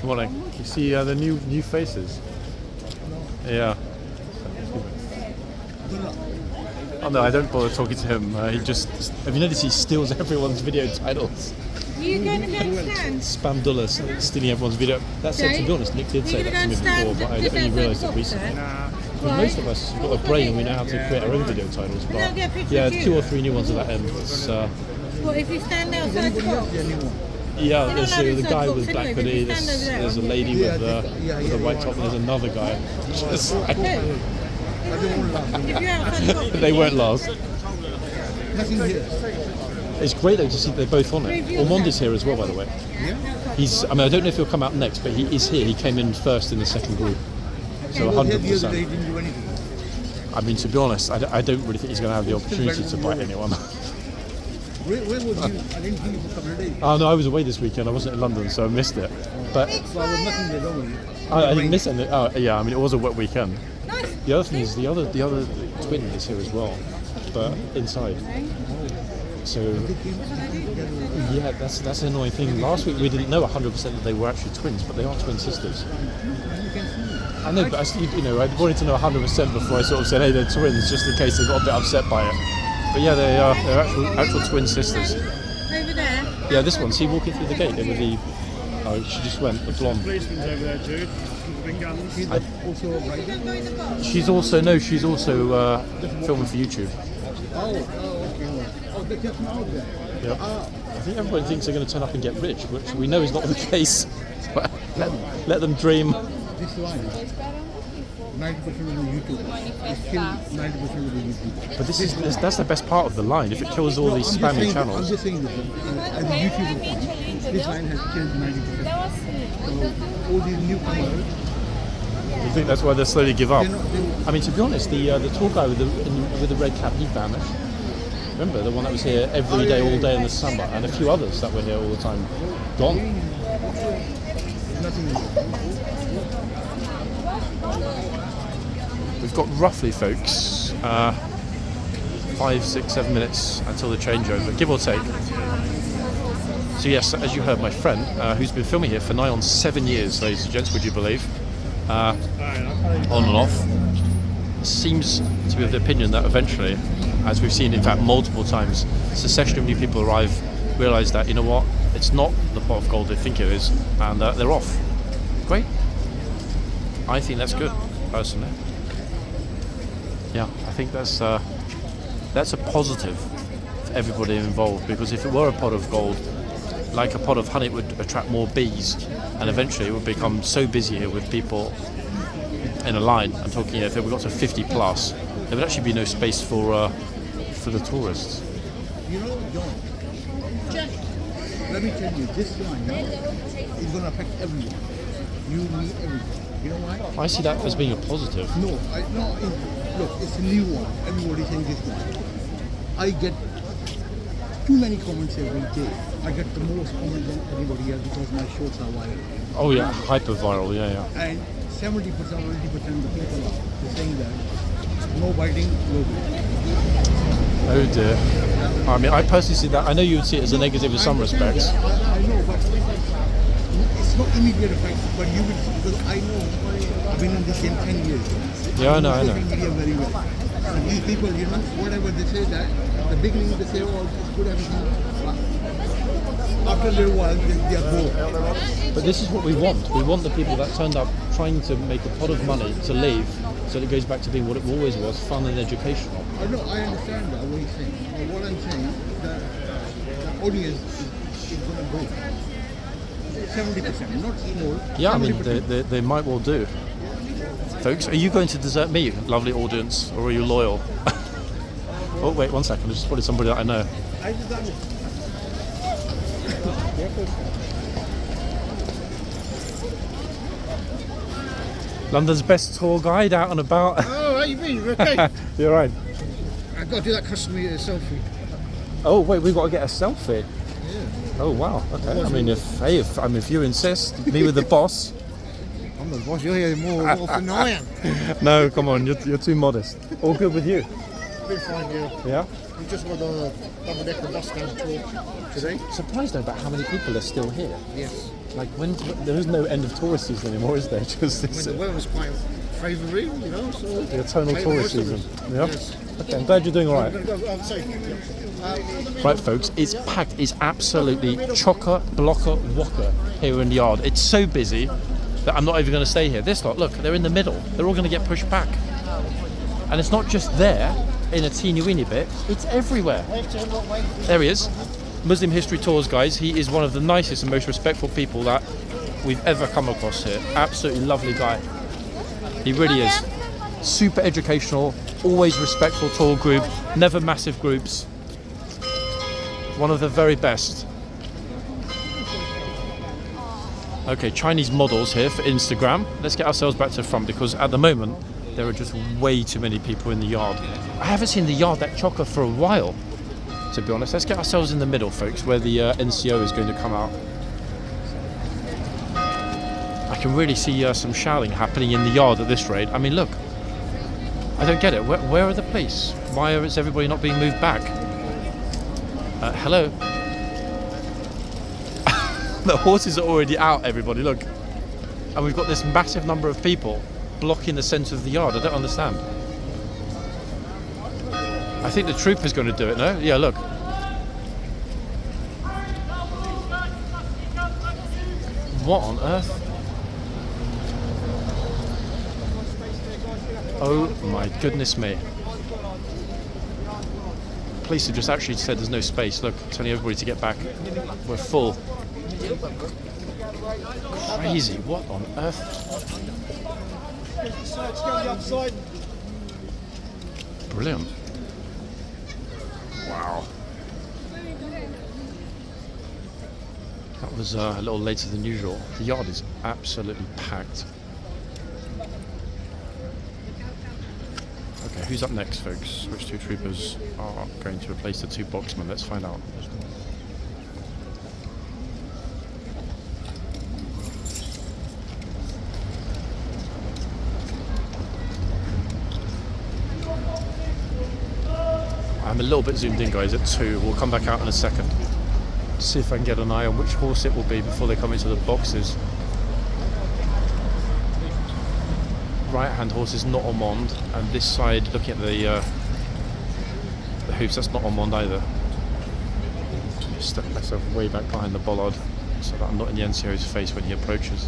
Morning. You see the new faces? Yeah. Oh no, I don't bother talking to him. He just, have you noticed he steals everyone's video titles? Are you going to go and stand? Spam dollars, stealing everyone's video. That's it, to be honest, Nick did say that to me before, but I only realised it recently. Because most of us have got a brain and we know how to create our own video titles, but yeah, 2 or 3 new ones at that end. It's, what, if you stand outside the box? yeah, there's the guy with black hoodie, there's a lady with a white top, and there's another guy. Just like, If you're outside the box. they weren't last. It's great though to see they're both on it. Ormonde's here as well, by the way. He's, I mean, I don't know if he'll come out next, but he is here. He came in first in the second group. So 100%. I mean, to be honest, I don't really think he's going to have the opportunity to bite anyone. Where was you? I didn't think you for a couple of days. Oh no, I was away this weekend. I wasn't in London, so I missed it. But So I was nothing there, don't worry. I didn't miss anything. Oh yeah, I mean, it was a wet weekend. The other thing is the other twin is here as well, but inside. So yeah, that's an annoying thing. Last week we didn't know 100% that they were actually twins, but they are twin sisters. I know, but I wanted to know 100% before I sort of said, hey, they're twins, just in case they got a bit upset by it. But yeah, they're actual twin sisters. Over there. Yeah, this one. See, walking through the gate there with the. Oh, she just went. The blonde. Policeman's over there too. She's also a bride. She's also filming for YouTube. Oh, okay. Oh, they're just out there. Yep. I think everybody thinks they're going to turn up and get rich, which we know is not the case. But let them dream. This line, 90% of the YouTube. It's killed 90% of the YouTube. But that's the best part of the line. If it kills all these spammy channels. I'm just saying this. As a YouTuber, this line has killed 90%. So all these newcomers. You think that's why they slowly give up? I mean, to be honest, the tall guy with the red cap, he vanished. Remember the one that was here every day, all day in the summer, and a few others that were here all the time, gone. We've got roughly, folks, 5, 6, 7 minutes until the changeover, give or take. So yes, as you heard, my friend, who's been filming here for nigh on 7 years, ladies and gents, would you believe, on and off, seems to be of the opinion that eventually, as we've seen in fact multiple times, a succession of new people realise that, you know what, it's not the pot of gold they think it is, and they're off. Great. I think that's good, personally. Yeah, I think that's a positive for everybody involved, because if it were a pot of gold, like a pot of honey, it would attract more bees, and eventually it would become so busy here with people in a line. I'm talking, if we got to 50 plus, there would actually be no space for the tourists. You know, John, let me tell you, this line is going to affect everyone. You, me, everyone. You know why? I see that as being a positive. No, look, it's a new one. Everybody's saying this one. I get too many comments every day. I get the most comments than anybody else because my shorts are viral. Oh yeah, hyper viral, yeah. And 70% or 80% of the people are saying that no biting, no biting. Oh dear. I mean, I personally see that. I know you would see it as a negative in some respects. I know, but it's not immediate effect. But you will, because I know I've been in this game 10 years. Yeah, I know. Social media very well. And these people, whatever they say, that at the beginning they say, oh, it's good, everything. After a little while, they are bored. But this is what we want. We want the people that turned up trying to make a pot of money to leave, so that it goes back to being what it always was, fun and educational. I know, I understand that, what you're saying. But what I'm saying, the audience is going to go 70%, not more. Yeah, I mean, they might well do. Folks, are you going to desert me, lovely audience, or are you loyal? Oh, wait, 1 second. I just spotted somebody that I know. I just got it. London's best tour guide out and about. Oh, how you been? You okay? You're right. I've got to do that customary selfie. Oh wait, we've got to get a selfie. Oh wow. Okay. I mean, if you insist, me with the boss. I'm the boss. You're here more often than I am. No, come on. You're too modest. All good with you? Been fine, yeah. Yeah. We just got a double-decker bus down tour today. Surprised though about how many people are still here. Yes. Like there is no end of tourist season anymore, is there? Just I mean, the weather was quite favourable, you know. So the eternal make the tourist most of season. it. Yeah. Yes. Okay. I'm glad you're doing all right. I'm gonna go outside. Right, folks, it's packed. It's absolutely chocker, blocker, whocker here in the yard. It's so busy that I'm not even going to stay here. This lot, look, they're in the middle. They're all going to get pushed back. And it's not just there in a teeny weeny bit, it's everywhere. There he is. Muslim History Tours, guys. He is one of the nicest and most respectful people that we've ever come across here. Absolutely lovely guy. He really is. Super educational, always respectful tour group, never massive groups. One of the very best. Okay, Chinese models here for Instagram. Let's get ourselves back to the front because at the moment there are just way too many people in the yard. I haven't seen the yard that chocker for a while, to be honest. Let's get ourselves in the middle, folks, where the NCO is going to come out. I can really see some shouting happening in the yard at this rate. I mean, look. I don't get it. Where are the police? Why is everybody not being moved back? Hello? The horses are already out, everybody, look. And we've got this massive number of people blocking the centre of the yard. I don't understand. I think the trooper's going to do it, no? Yeah, look. What on earth? Oh my goodness me. Police have just actually said there's no space. Look, telling everybody to get back. We're full. Crazy. What on earth? Brilliant. Wow. That was a little later than usual. The yard is absolutely packed. Okay, who's up next, folks? Which two troopers are going to replace the two boxmen? Let's find out. I'm a little bit zoomed in, guys, at 2. We'll come back out in a second. See if I can get an eye on which horse it will be before they come into the boxes. Right-hand horse is not Ormond, and this side, looking at the hoofs, that's not Ormond either. Just step myself way back behind the bollard so that I'm not in the NCO's face when he approaches.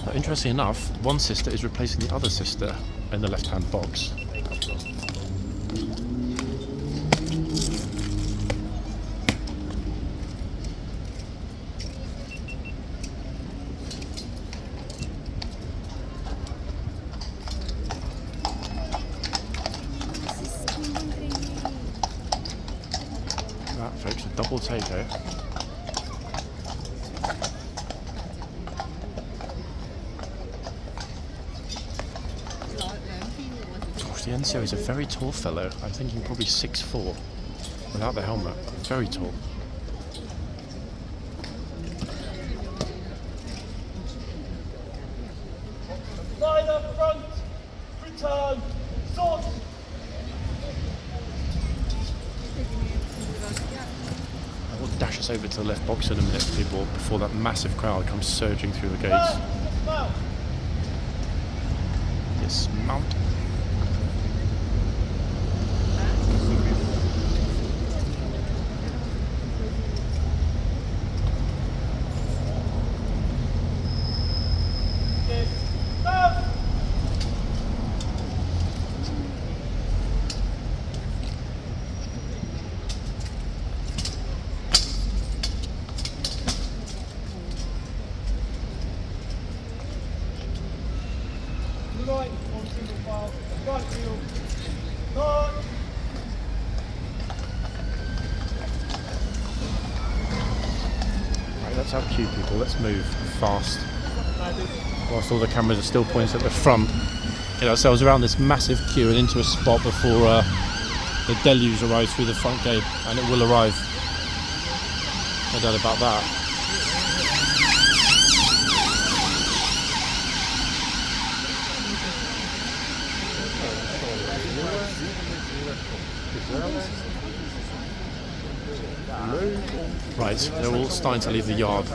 Now, interestingly enough, one sister is replacing the other sister in the left-hand box. Folks, a double take here. Gosh, the NCO is a very tall fellow. I'm thinking probably 6'4", without the helmet. Very tall. Line up front, return, swords. I will dash us over to the left box in a minute, people, before that massive crowd comes surging through the gates. Dismount. Right, on single file, right wheel, turn. Right, let's outcue people. Let's move fast. Whilst all the cameras are still pointed at the front. Get ourselves around this massive queue and into a spot before the deluge arrives through the front gate, and it will arrive. No doubt about that. Right, they're all starting to leave the yard.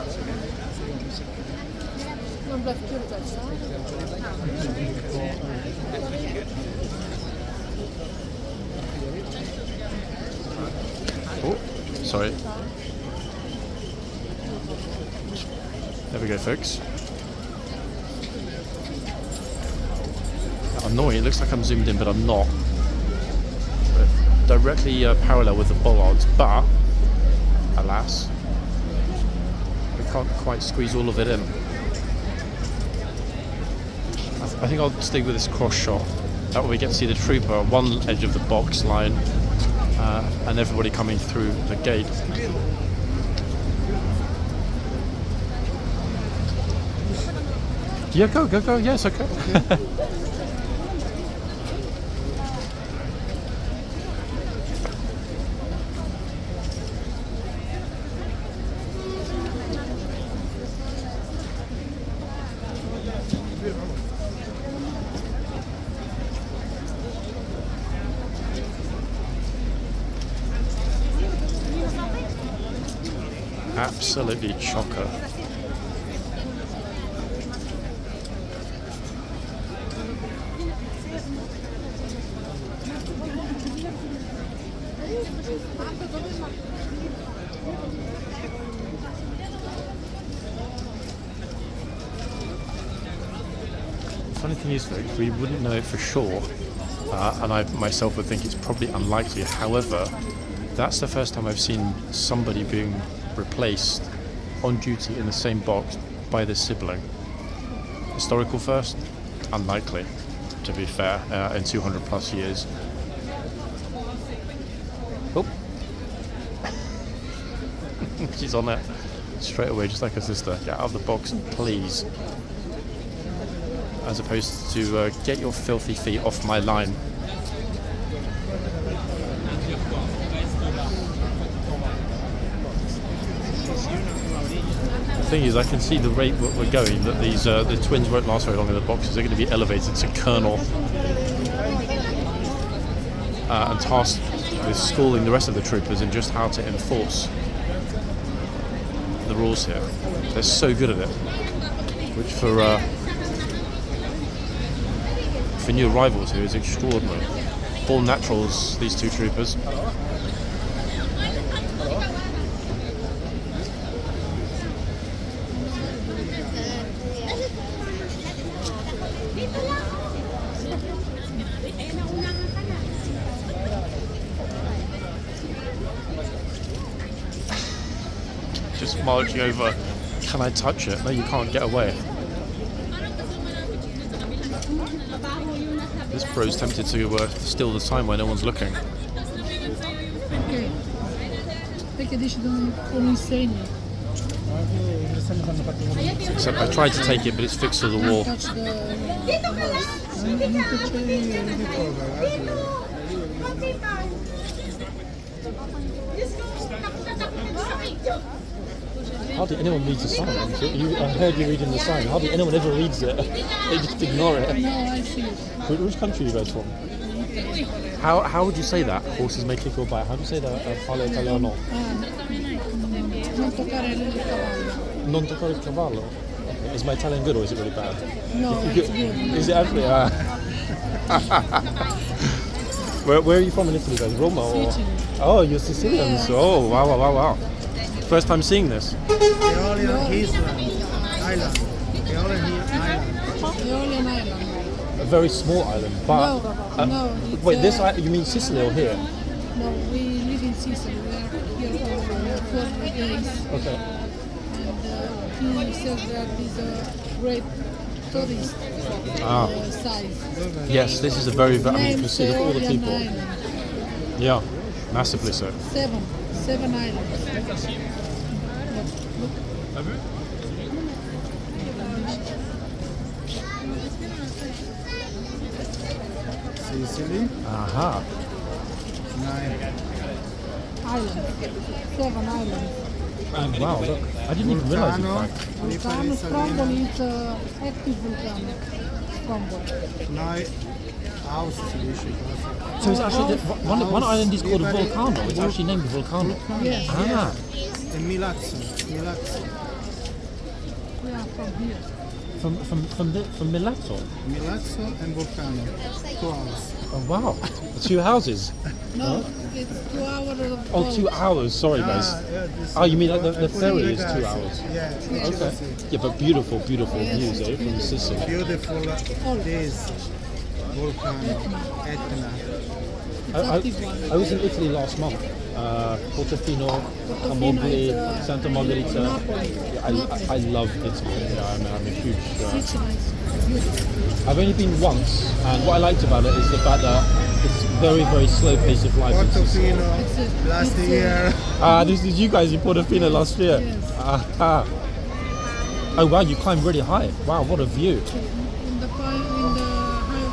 Oh, sorry. There we go, folks. Annoying, it looks like I'm zoomed in, but I'm not. We're directly parallel with the bollards, but alas, we can't quite squeeze all of it in. I think I'll stick with this cross shot. That way we get to see the trooper on one edge of the box line and everybody coming through the gate. Yeah, go. Yes, okay. Absolutely chocker. Funny thing is, folks, we wouldn't know it for sure, and I myself would think it's probably unlikely. However, that's the first time I've seen somebody being replaced on duty in the same box by their sibling. Historical first? Unlikely, to be fair, in 200 plus years. Oh. She's on it straight away, just like her sister. Get out of the box, please. As opposed to get your filthy feet off my line. The thing is, I can see the rate we're going, that these the twins won't last very long in the boxes. They're going to be elevated to colonel and tasked with schooling the rest of the troopers in just how to enforce the rules here. They're so good at it, which for new arrivals here is extraordinary. Born naturals, these two troopers. Just marching over. Can I touch it? No, you can't. Get away. This bro's tempted to steal the time when no one's looking. Except I tried to take it, but it's fixed to the wall. Hardly anyone reads the sign. I heard you reading the sign. Hardly anyone ever reads it. They just ignore it. No, I see it. Which country are you guys from? How would you say that? Horses may kick or bite. How do you say that? Parlo italiano. Non toccare il cavallo. Non toccare il cavallo. Okay. Is my Italian good or is it really bad? No, it's good. Is it actually? Where are you from in Italy, guys? Roma? Or? Sicily. Oh, you're Sicilians. Yeah. Oh, wow. First time seeing this. Aeolian Island. A very small island, but No, it's, wait, you mean Sicily or here? No, we live in Sicily. We are here for 4 days. Okay. And he says that is a great tourist size. Yes, this is a very, I mean, you can Named see, look at all the Aeolian people. Island. Yeah, massively so. 7 islands. Look. Sicily, Aha. 9. Islands. 7 islands. Wow, look. I didn't even realize it. Vulcano, Vulcano Stromboli is active volcano. Stromboli. 9. House solution. So it's actually one island is called a volcano. It's actually named Volcano. Yes. Ah. And Milazzo. Milazzo. Yeah, from here. From Milazzo. Milazzo and Vulcano. 2 hours. Oh wow. 2 houses. No, it's 2 hours of Oh, boat. 2 hours. Sorry, guys. Yeah, this Oh, you mean like the I put ferry in is 2 gas. hours? Yeah. Okay. Yeah, but beautiful views, eh, from Sicily. Beautiful days. Volcano, Etna. I was in Italy last month. Portofino, Camogli, it's, Santa Margherita. Napoli. I love Italy. Yeah, I'm a huge. Sicily is beautiful. I've only been once, and what I liked about it is the fact that it's very slow pace of life. in Sicily. Portofino, last year. This is you guys in Portofino last year. Yes. Oh wow, you climbed really high. Wow, what a view. In the high of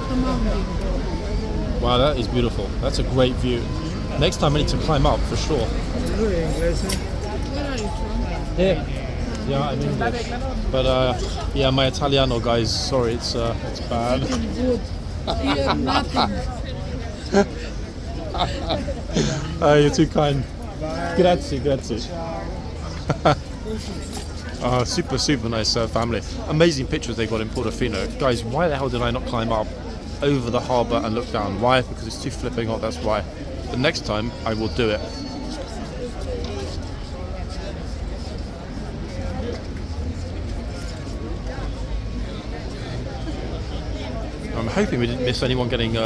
the mountain. Wow, that is beautiful. That's a great view. Next time I need to climb up for sure. You're English. Where are you from? Here. Yeah, I'm English. But yeah, my Italiano, guys, sorry, it's bad. Good. Here, nothing. Oh, you're too kind. Grazie. Super nice family. Amazing pictures they got in Portofino. Guys, why the hell did I not climb up over the harbour and look down? Why? Because it's too flipping hot, that's why. But next time, I will do it. I'm hoping we didn't miss anyone getting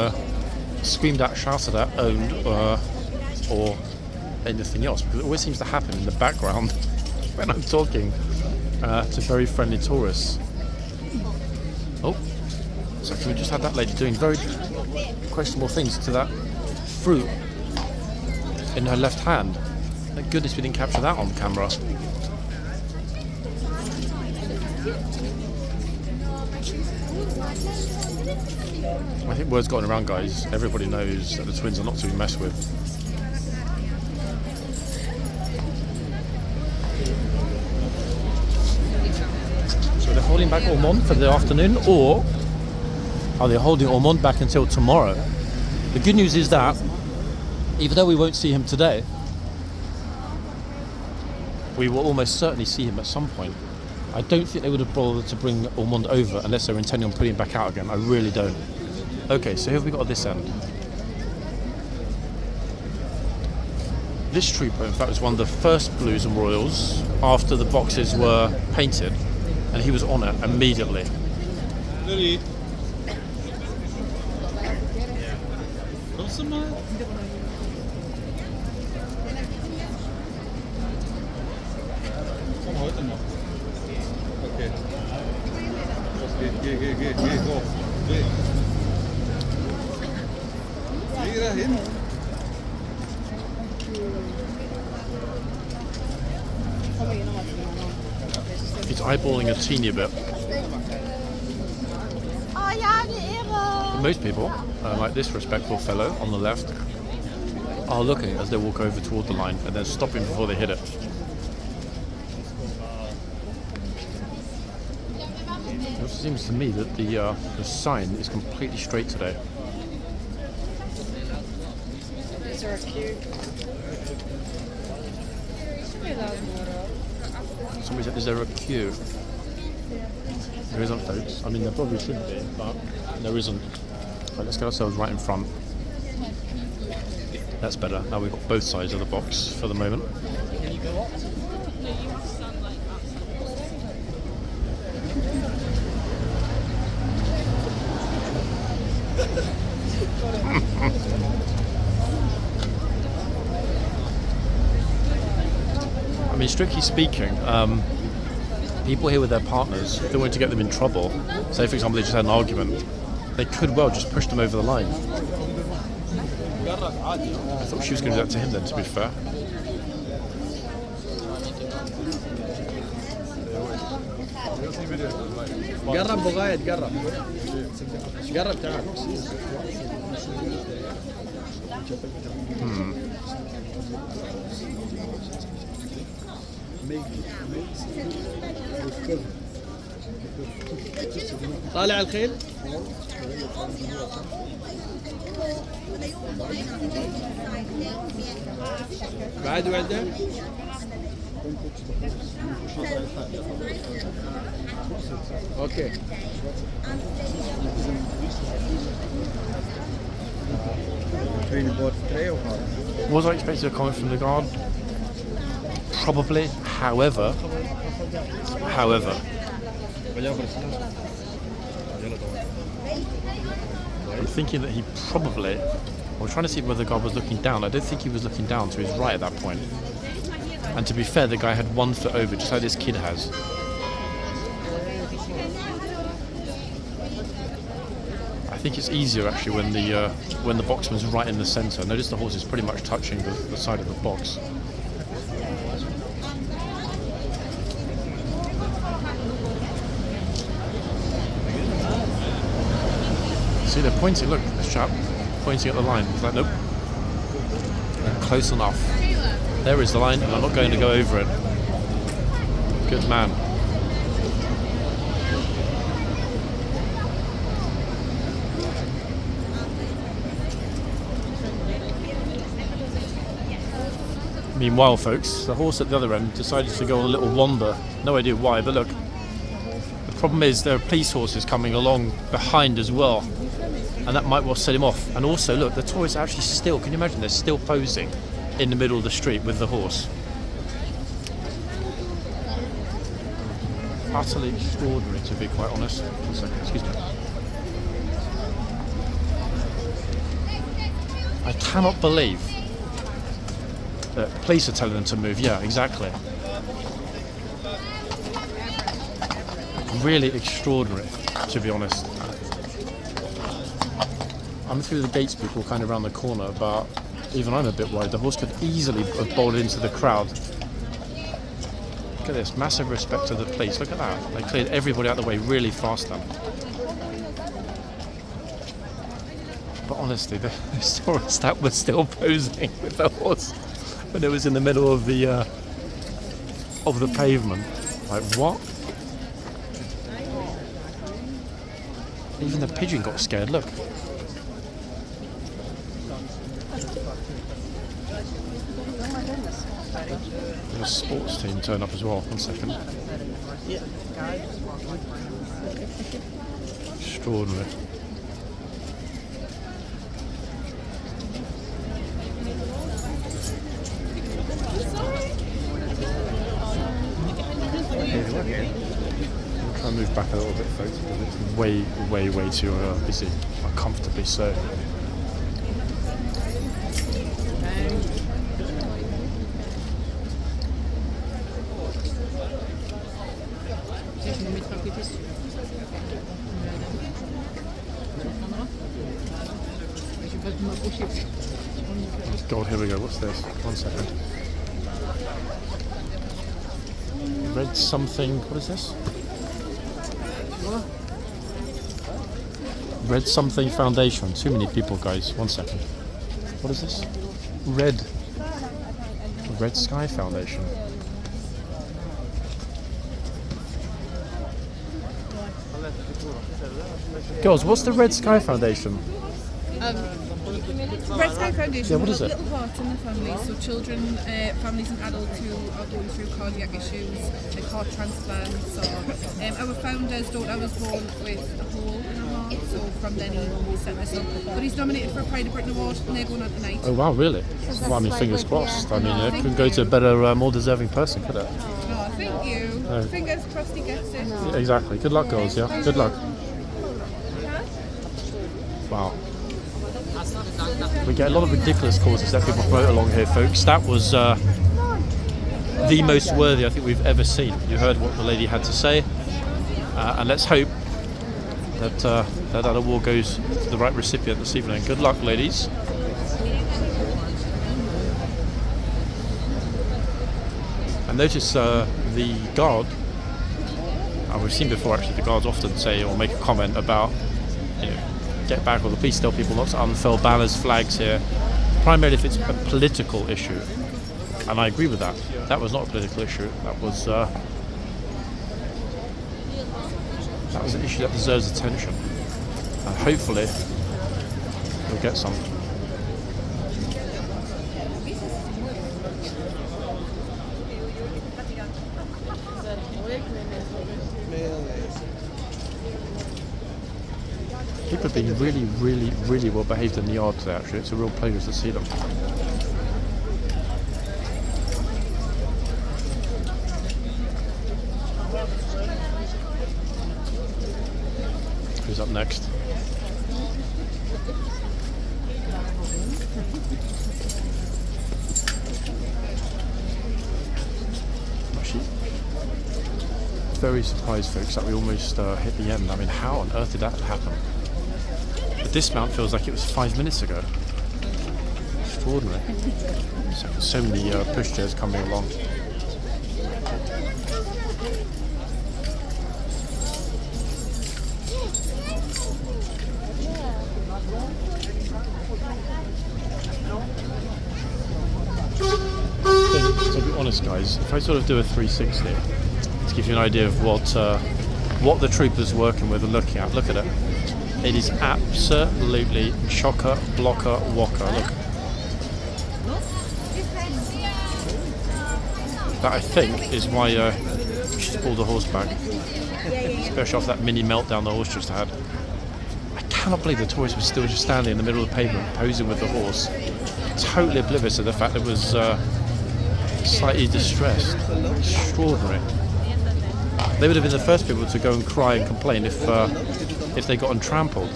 screamed at, shouted at, owned, or anything else, because it always seems to happen in the background when I'm talking to very friendly tourists. Oh, so we just had that lady doing very questionable things to that fruit in her left hand. Thank goodness we didn't capture that on camera. I think word's gotten around, guys. Everybody knows that the twins are not to be messed with. So they're holding back Ormond for the afternoon, or are they holding Ormond back until tomorrow? The good news is that, even though we won't see him today, we will almost certainly see him at some point. I don't think they would have bothered to bring Ormond over unless they were intending on putting him back out again. I really don't. Okay, so here we got at this end. This trooper, in fact, was one of the first Blues and Royals after the boxes were painted, and he was on it immediately. Lily. Komm heute noch. Okay. Geh, go. Geh. Geh da hin. He's eyeballing a teeny bit. But most people, like this respectful fellow on the left, are looking as they walk over toward the line and then stopping before they hit it. It seems to me that the sign is completely straight today. Is there a queue? Somebody said, is there a queue? There isn't, folks. I mean, there probably should be, but there isn't. Right, let's get ourselves right in front. That's better. Now we've got both sides of the box for the moment. I mean, strictly speaking, people here with their partners, if they wanted to get them in trouble, say for example they just had an argument, they could well just push them over the line. I thought she was going to do that to him then, to be fair. قرب ابو غايد قرب قرب تعال طالع الخيل بعد وعده اوكي Was I expecting a comment from the guard? Probably. However, I'm thinking that he probably. I was trying to see whether the guard was looking down. I don't think he was looking down to his right at that point. And to be fair, the guy had 1 foot over, just like this kid has. I think it's easier actually when the boxman's right in the centre. Notice the horse is pretty much touching the side of the box. See, they're pointing. Look, this chap pointing at the line. He's like, nope, close enough. There is the line, and I'm not going to go over it. Good man. Meanwhile, folks, the horse at the other end decided to go on a little wander. No idea why, but look. The problem is there are police horses coming along behind as well, and that might well set him off. And also, look, the tourists are actually still, can you imagine, they're still posing in the middle of the street with the horse. Utterly extraordinary, to be quite honest. 1 second, excuse me. I cannot believe that police are telling them to move. Yeah, exactly. Really extraordinary, to be honest. I'm through the gates people kind of around the corner, but even I'm a bit worried. The horse could easily have bolted into the crowd. Look at this, massive respect to the police. Look at that. They cleared everybody out of the way really fast then. But honestly, the tourists that were still posing with the horse when it was in the middle of the pavement. Like, what? Even the pigeon got scared, look. There's a sports team turn up as well. 1 second. Extraordinary. I'll try and move back a little bit, folks, because it's way too busy, uncomfortably so. God, here we go. What's this? 1 second. Red something. What is this? Red something foundation. Too many people, guys. 1 second. What is this? Red Sky Foundation. Girls, what's the Red Sky Foundation? Red Sky Foundation. Yeah, what is it? Little hearts in the family, so children, families and adults who are going through cardiac issues, like heart transplants, or our founder's daughter was born with a hole in her heart, so from then he set this up. But he's nominated for a Pride of Britain Award, and they're going on tonight. Oh wow, really? Well, I mean, fingers crossed. I mean, it couldn't go to a better, more deserving person, could it? Oh, thank you. No. Fingers crossed he gets it. Yeah, exactly. Good luck, girls. Yeah. Good luck. Wow. We get a lot of ridiculous causes that people promote along here, folks. That was the most worthy I think we've ever seen. You heard what the lady had to say, and let's hope that that award goes to the right recipient this evening. Good luck, ladies. And notice the guard And we've seen before actually the guards often say or make a comment about, you know, get back, or the police tell people not to unfurl banners, flags here, primarily if it's a political issue. And I agree with that. That was not a political issue. That was an issue that deserves attention. And hopefully we'll get some. People have been really, really, really well behaved in the yard today actually. It's a real pleasure to see them. Who's up next? Actually, very surprised, folks, that we almost hit the end. I mean, how on earth did that happen? The dismount feels like it was 5 minutes ago. Extraordinary. So many pushchairs coming along. To be honest, guys, if I sort of do a 360 to give you an idea of what the troopers working with are looking at, look at it. It is absolutely chocker, blocker, walker. Look. That I think is why she's pulled the horse back, especially off that mini meltdown the horse just had. I cannot believe the tourist was still just standing in the middle of the pavement posing with the horse, totally oblivious to the fact it was slightly distressed. Extraordinary. They would have been the first people to go and cry and complain if they got trampled.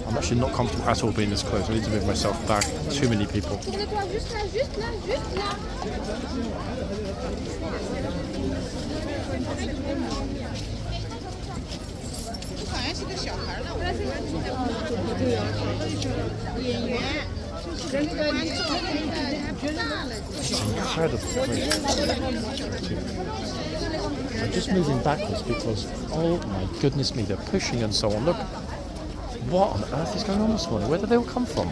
I'm actually not comfortable at all being this close. I need to move myself back. Too many people. It's incredible. I'm just moving backwards because, oh my goodness me, they're pushing and so on. Look, what on earth is going on this morning? Where did they all come from?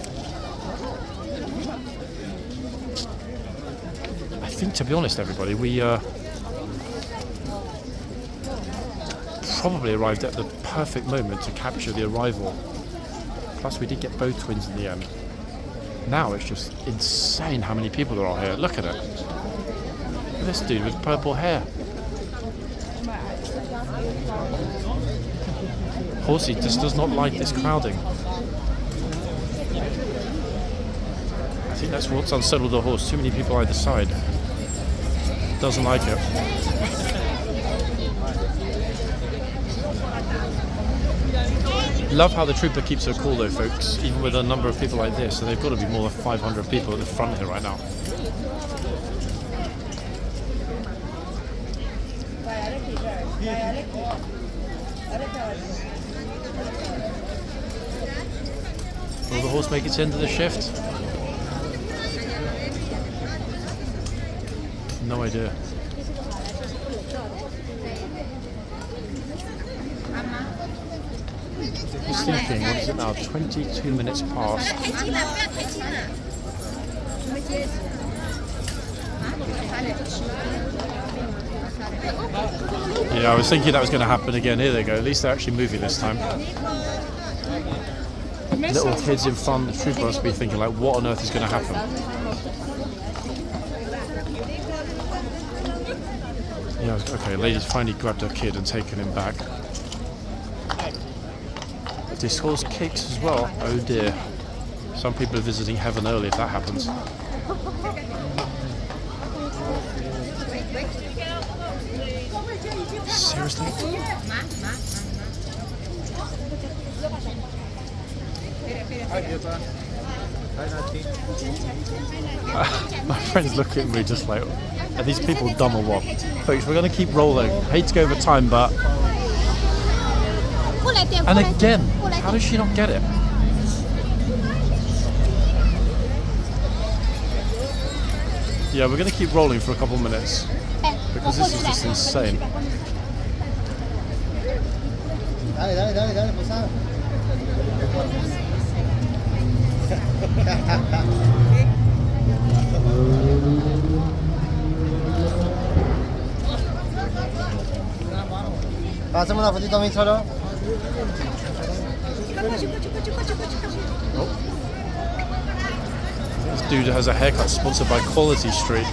I think, to be honest, everybody, we probably arrived at the perfect moment to capture the arrival. Plus, we did get both twins in the end. Now it's just insane how many people there are here. Look at it. Look at this dude with purple hair. Horsey just does not like this crowding. I think that's what's unsettled the horse. Too many people either side. Doesn't like it. Love how the trooper keeps her cool though, folks, even with a number of people like this. So they've got to be more than 500 people at the front here right now. Will the horse make its end of the shift? No idea. Just thinking, what is it now? 22 minutes past. Yeah, I was thinking that was going to happen again. Here they go. At least they're actually moving this time. Little kids in front. The trooper must be thinking, like, what on earth is going to happen? Yeah, okay. Lady's finally grabbed her kid and taken him back. This horse kicks as well. Oh dear. Some people are visiting heaven early if that happens. Seriously? My friends look at me just like, are these people dumb or what? Folks, we're going to keep rolling. I hate to go over time, but... And again, how does she not get it? Yeah, we're going to keep rolling for a couple minutes because this is just insane. Dale, posada. Pásame una fotito a mí solo. This dude has a haircut sponsored by Quality Street.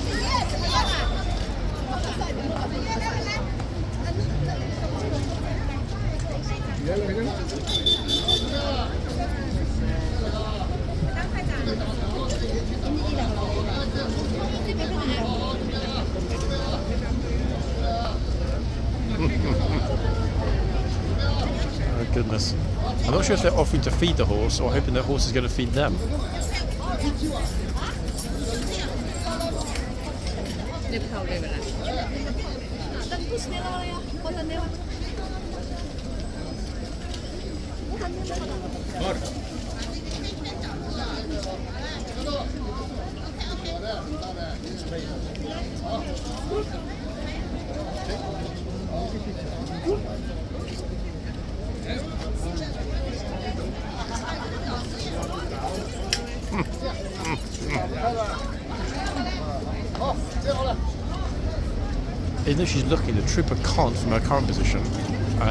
Oh goodness. I'm not sure if they're offering to feed the horse or hoping the horse is going to feed them. Even though she's looking, the trooper can't, from her current position,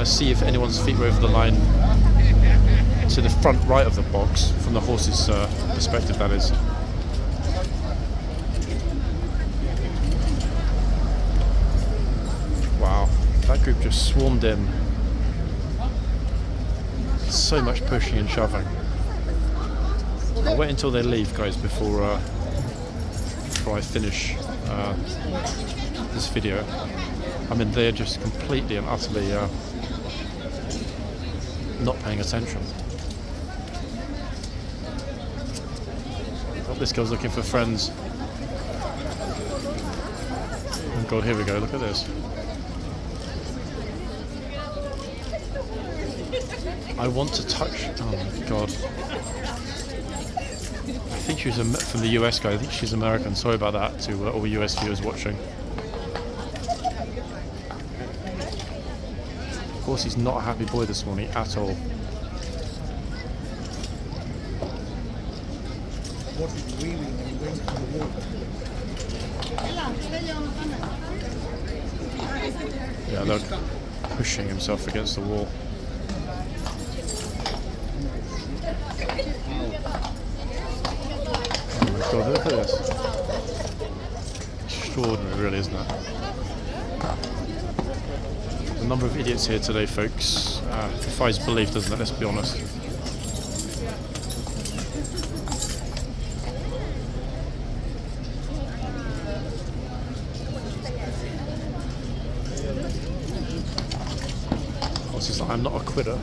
see if anyone's feet were over the line to the front right of the box, from the horse's perspective, that is. Wow, that group just swarmed in. So much pushing and shoving. I'll wait until they leave, guys, before I finish this video. I mean, they're just completely and utterly not paying attention. Oh, this girl's looking for friends. Oh god, here we go, look at this. I want to touch, oh my god. I think she was from the US guy, I think she's American, sorry about that to all US viewers watching. Of course, he's not a happy boy this morning at all. What is waving and going to the wall? Yeah, look, pushing himself against the wall. Oh my god, look at this. Extraordinary, really, isn't it? The number of idiots here today, folks, defies belief, doesn't it? Let's be honest. What's this like? I'm not a quitter.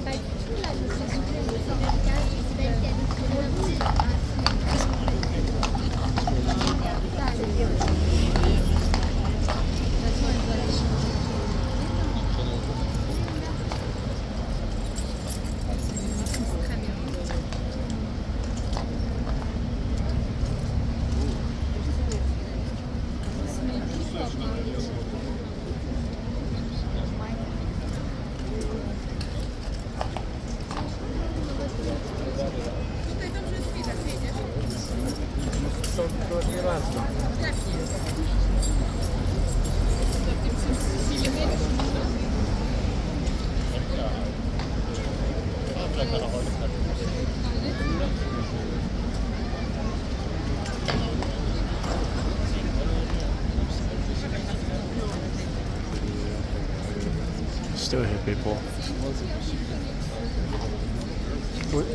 Still here, people.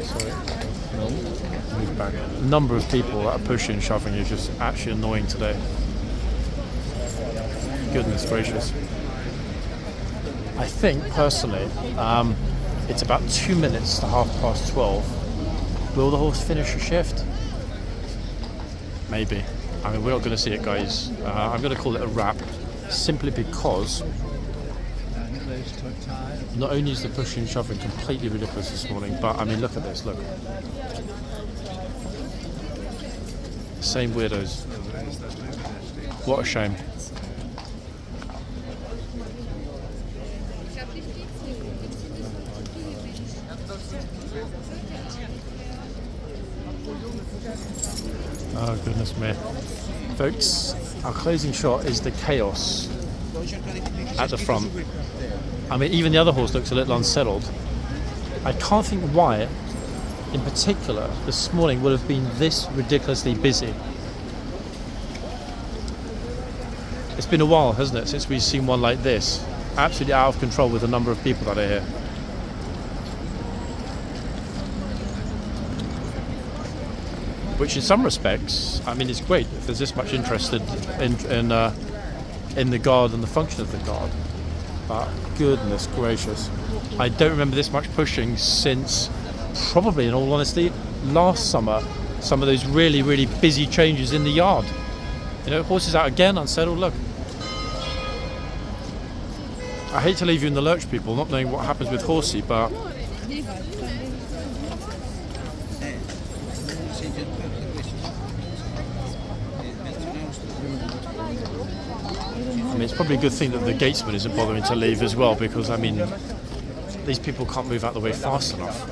Sorry. No. Move back. The number of people that are pushing and shoving is just actually annoying today. Goodness gracious. I think, personally, it's about 2 minutes to 12:30. Will the horse finish a shift? Maybe. I mean, we're not going to see it, guys. I'm going to call it a wrap, simply because not only is the pushing and shoving completely ridiculous this morning, but I mean, look at this, look. Same weirdos. What a shame. Oh goodness me. Folks, our closing shot is the chaos at the front. I mean, even the other horse looks a little unsettled. I can't think why, in particular, this morning would have been this ridiculously busy. It's been a while, hasn't it, since we've seen one like this. Absolutely out of control with the number of people that are here. Which in some respects, I mean, it's great if there's this much interest in the guard and the function of the guard. But goodness gracious, I don't remember this much pushing since probably, in all honesty, last summer. Some of those really, really busy changes in the yard. You know, horses out again, unsettled, look. I hate to leave you in the lurch, people, not knowing what happens with Horsey, but I mean, it's probably a good thing that the gatesman isn't bothering to leave as well, because I mean, these people can't move out the way fast enough.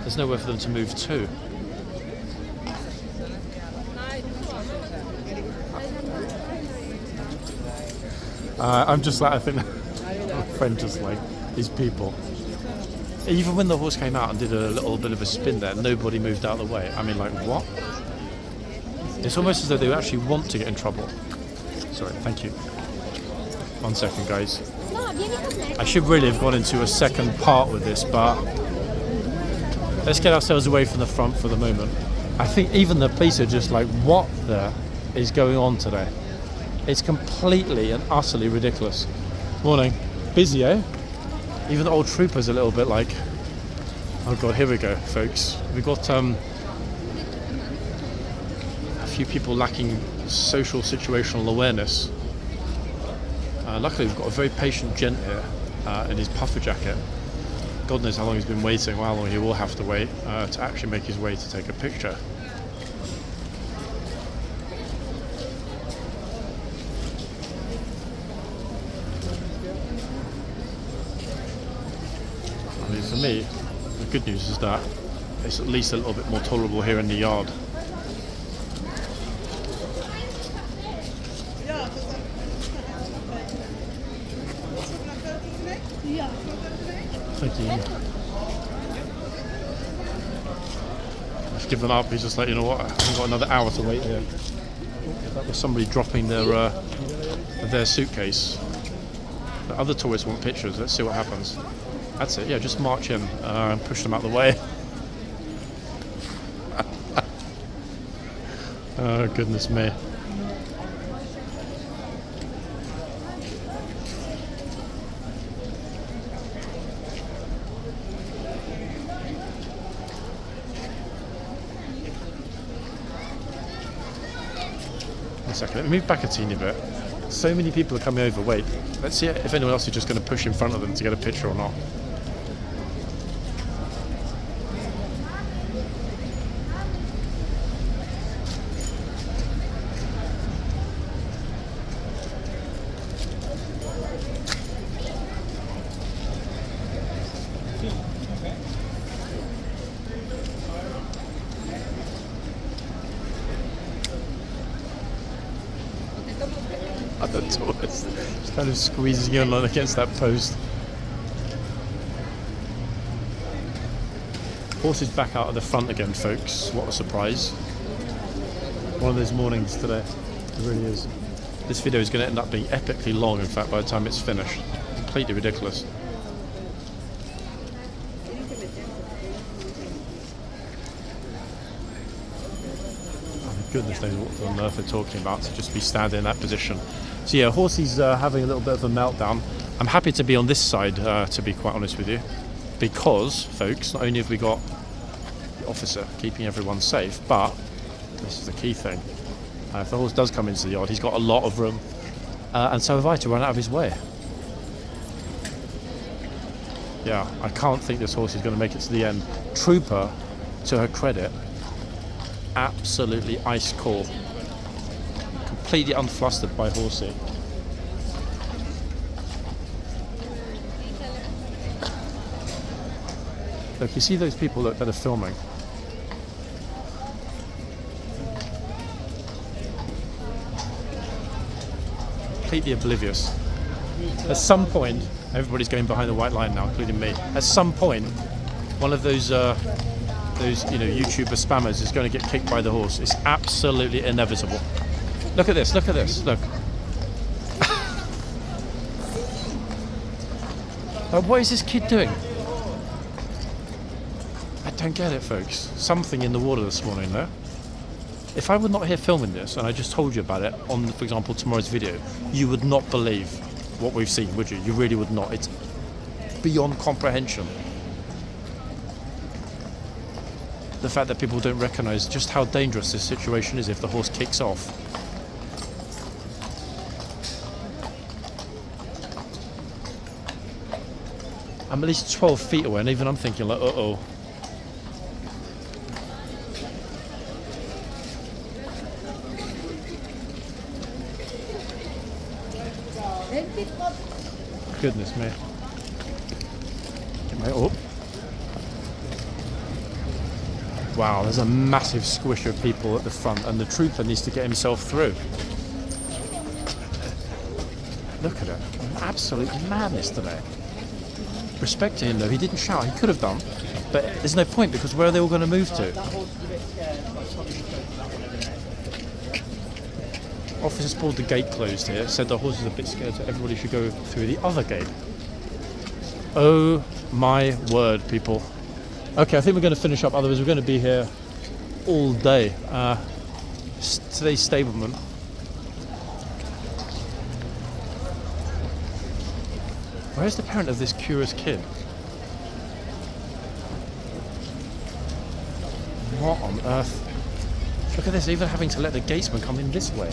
There's nowhere for them to move to. I'm just like, I think my friend just like these people. Even when the horse came out and did a little bit of a spin there, nobody moved out of the way. I mean, like, what? It's almost as though they actually want to get in trouble. Sorry, thank you. 1 second, guys. I should really have gone into a second part with this, but let's get ourselves away from the front for the moment. I think even the police are just like, what the is going on today? It's completely and utterly ridiculous. Morning. Busy, eh? Even the old trooper's a little bit like, oh god, here we go, folks. We've got a few people lacking social situational awareness. Luckily we've got a very patient gent here in his puffer jacket. God knows how long he's been waiting, or how long he will have to wait to actually make his way to take a picture. I mean, for me, the good news is that it's at least a little bit more tolerable here in the yard. Thank you. I've given up. He's just like, you know what? I've got another hour to wait here. That was somebody dropping their suitcase. The other tourists want pictures. Let's see what happens. That's it. Yeah, just march in and push them out the way. Oh goodness me. Second, let me move back a teeny bit. So many people are coming over. Wait, let's see if anyone else is just going to push in front of them to get a picture or not. The tourist just kind of squeezing in on against that post. Horse is back out at the front again, folks. What a surprise. One of those mornings today. It really is. This video is going to end up being epically long, in fact, by the time it's finished. Completely ridiculous. Goodness knows what on earth they're talking about to just be standing in that position. So yeah, Horsey's having a little bit of a meltdown. I'm happy to be on this side, to be quite honest with you, because, folks, not only have we got the officer keeping everyone safe, but this is the key thing. If the horse does come into the yard, he's got a lot of room, and so have I, to run out of his way. Yeah, I can't think this horse is going to make it to the end. Trooper, to her credit, absolutely ice cold, completely unflustered by Horsey. Look, you see those people that are filming? Completely oblivious. At some point, everybody's going behind the white line now, including me. At some point, one of those YouTuber spammers is going to get kicked by the horse. It's absolutely inevitable. Look at this, look at this, look. What is this kid doing? I don't get it, folks. Something in the water this morning, though. If I were not here filming this and I just told you about it on, for example, tomorrow's video, you would not believe what we've seen, would you? You really would not. It's beyond comprehension. The fact that people don't recognise just how dangerous this situation is if the horse kicks off. I'm at least 12 feet away and even I'm thinking like, uh-oh. Goodness me. Get my up. Wow, there's a massive squish of people at the front and the trooper needs to get himself through. Look at it. Absolute madness today. Respect to him though, he didn't shout, he could have done, but there's no point because where are they all going to move to? Officers pulled the gate closed here, said the horse is a bit scared, so everybody should go through the other gate. Oh my word, people. Okay, I think we're going to finish up, otherwise we're going to be here all day. Today's stableman. Where's the parent of this curious kid? What on earth? Look at this, even having to let the gatesman come in this way.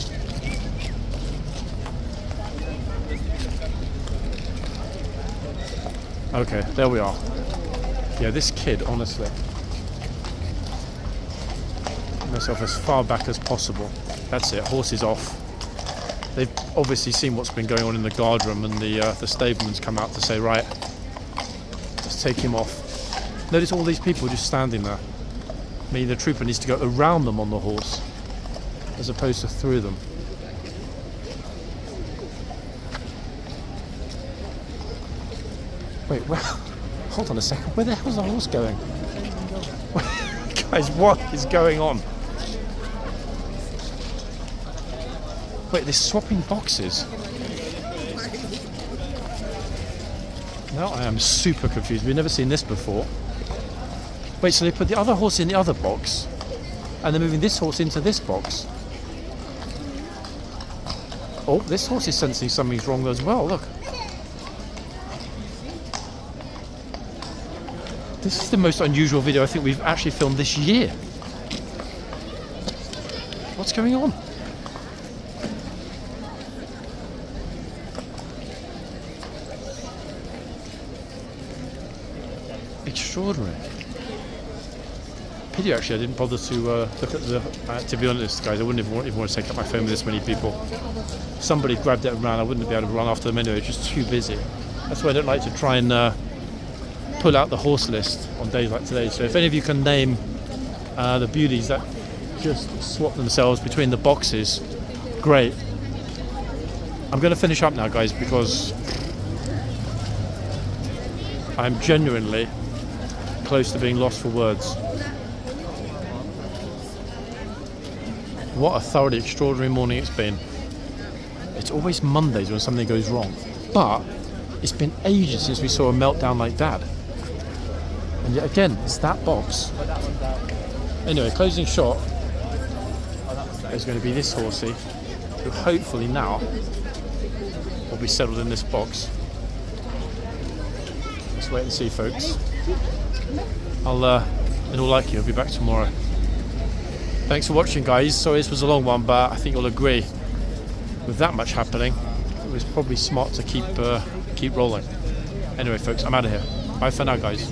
Okay, there we are. Yeah, this kid, honestly. Get myself as far back as possible. That's it, horse is off. They've obviously seen what's been going on in the guard room and the stableman's come out to say, right, let's take him off. Notice all these people just standing there. I mean, the trooper needs to go around them on the horse as opposed to through them. Wait, well, hold on a second. Where the hell's the horse going? Guys, what is going on? Wait, they're swapping boxes. Now I am super confused. We've never seen this before. Wait, so they put the other horse in the other box and they're moving this horse into this box. Oh, this horse is sensing something's wrong as well, look. This is the most unusual video I think we've actually filmed this year. What's going on? Extraordinary. Pity actually I didn't bother to look at the... to be honest guys, I wouldn't even want to take up my phone with this many people. Somebody grabbed it and ran, I wouldn't be able to run after them anyway, it's just too busy. That's why I don't like to try and pull out the horse list on days like today. So if any of you can name the beauties that just swap themselves between the boxes, great. I'm going to finish up now guys because I'm genuinely close to being lost for words. What a thoroughly extraordinary morning it's been. It's always Mondays when something goes wrong, but it's been ages since we saw a meltdown like that. And yet again, it's that box. Anyway, closing shot is going to be this horsey, who hopefully now will be settled in this box. Let's wait and see, folks. In all likelihood, I'll be back tomorrow. Thanks for watching, guys. Sorry this was a long one, but I think you'll agree with that much happening, it was probably smart to keep rolling. Anyway, folks, I'm out of here. Bye for now, guys.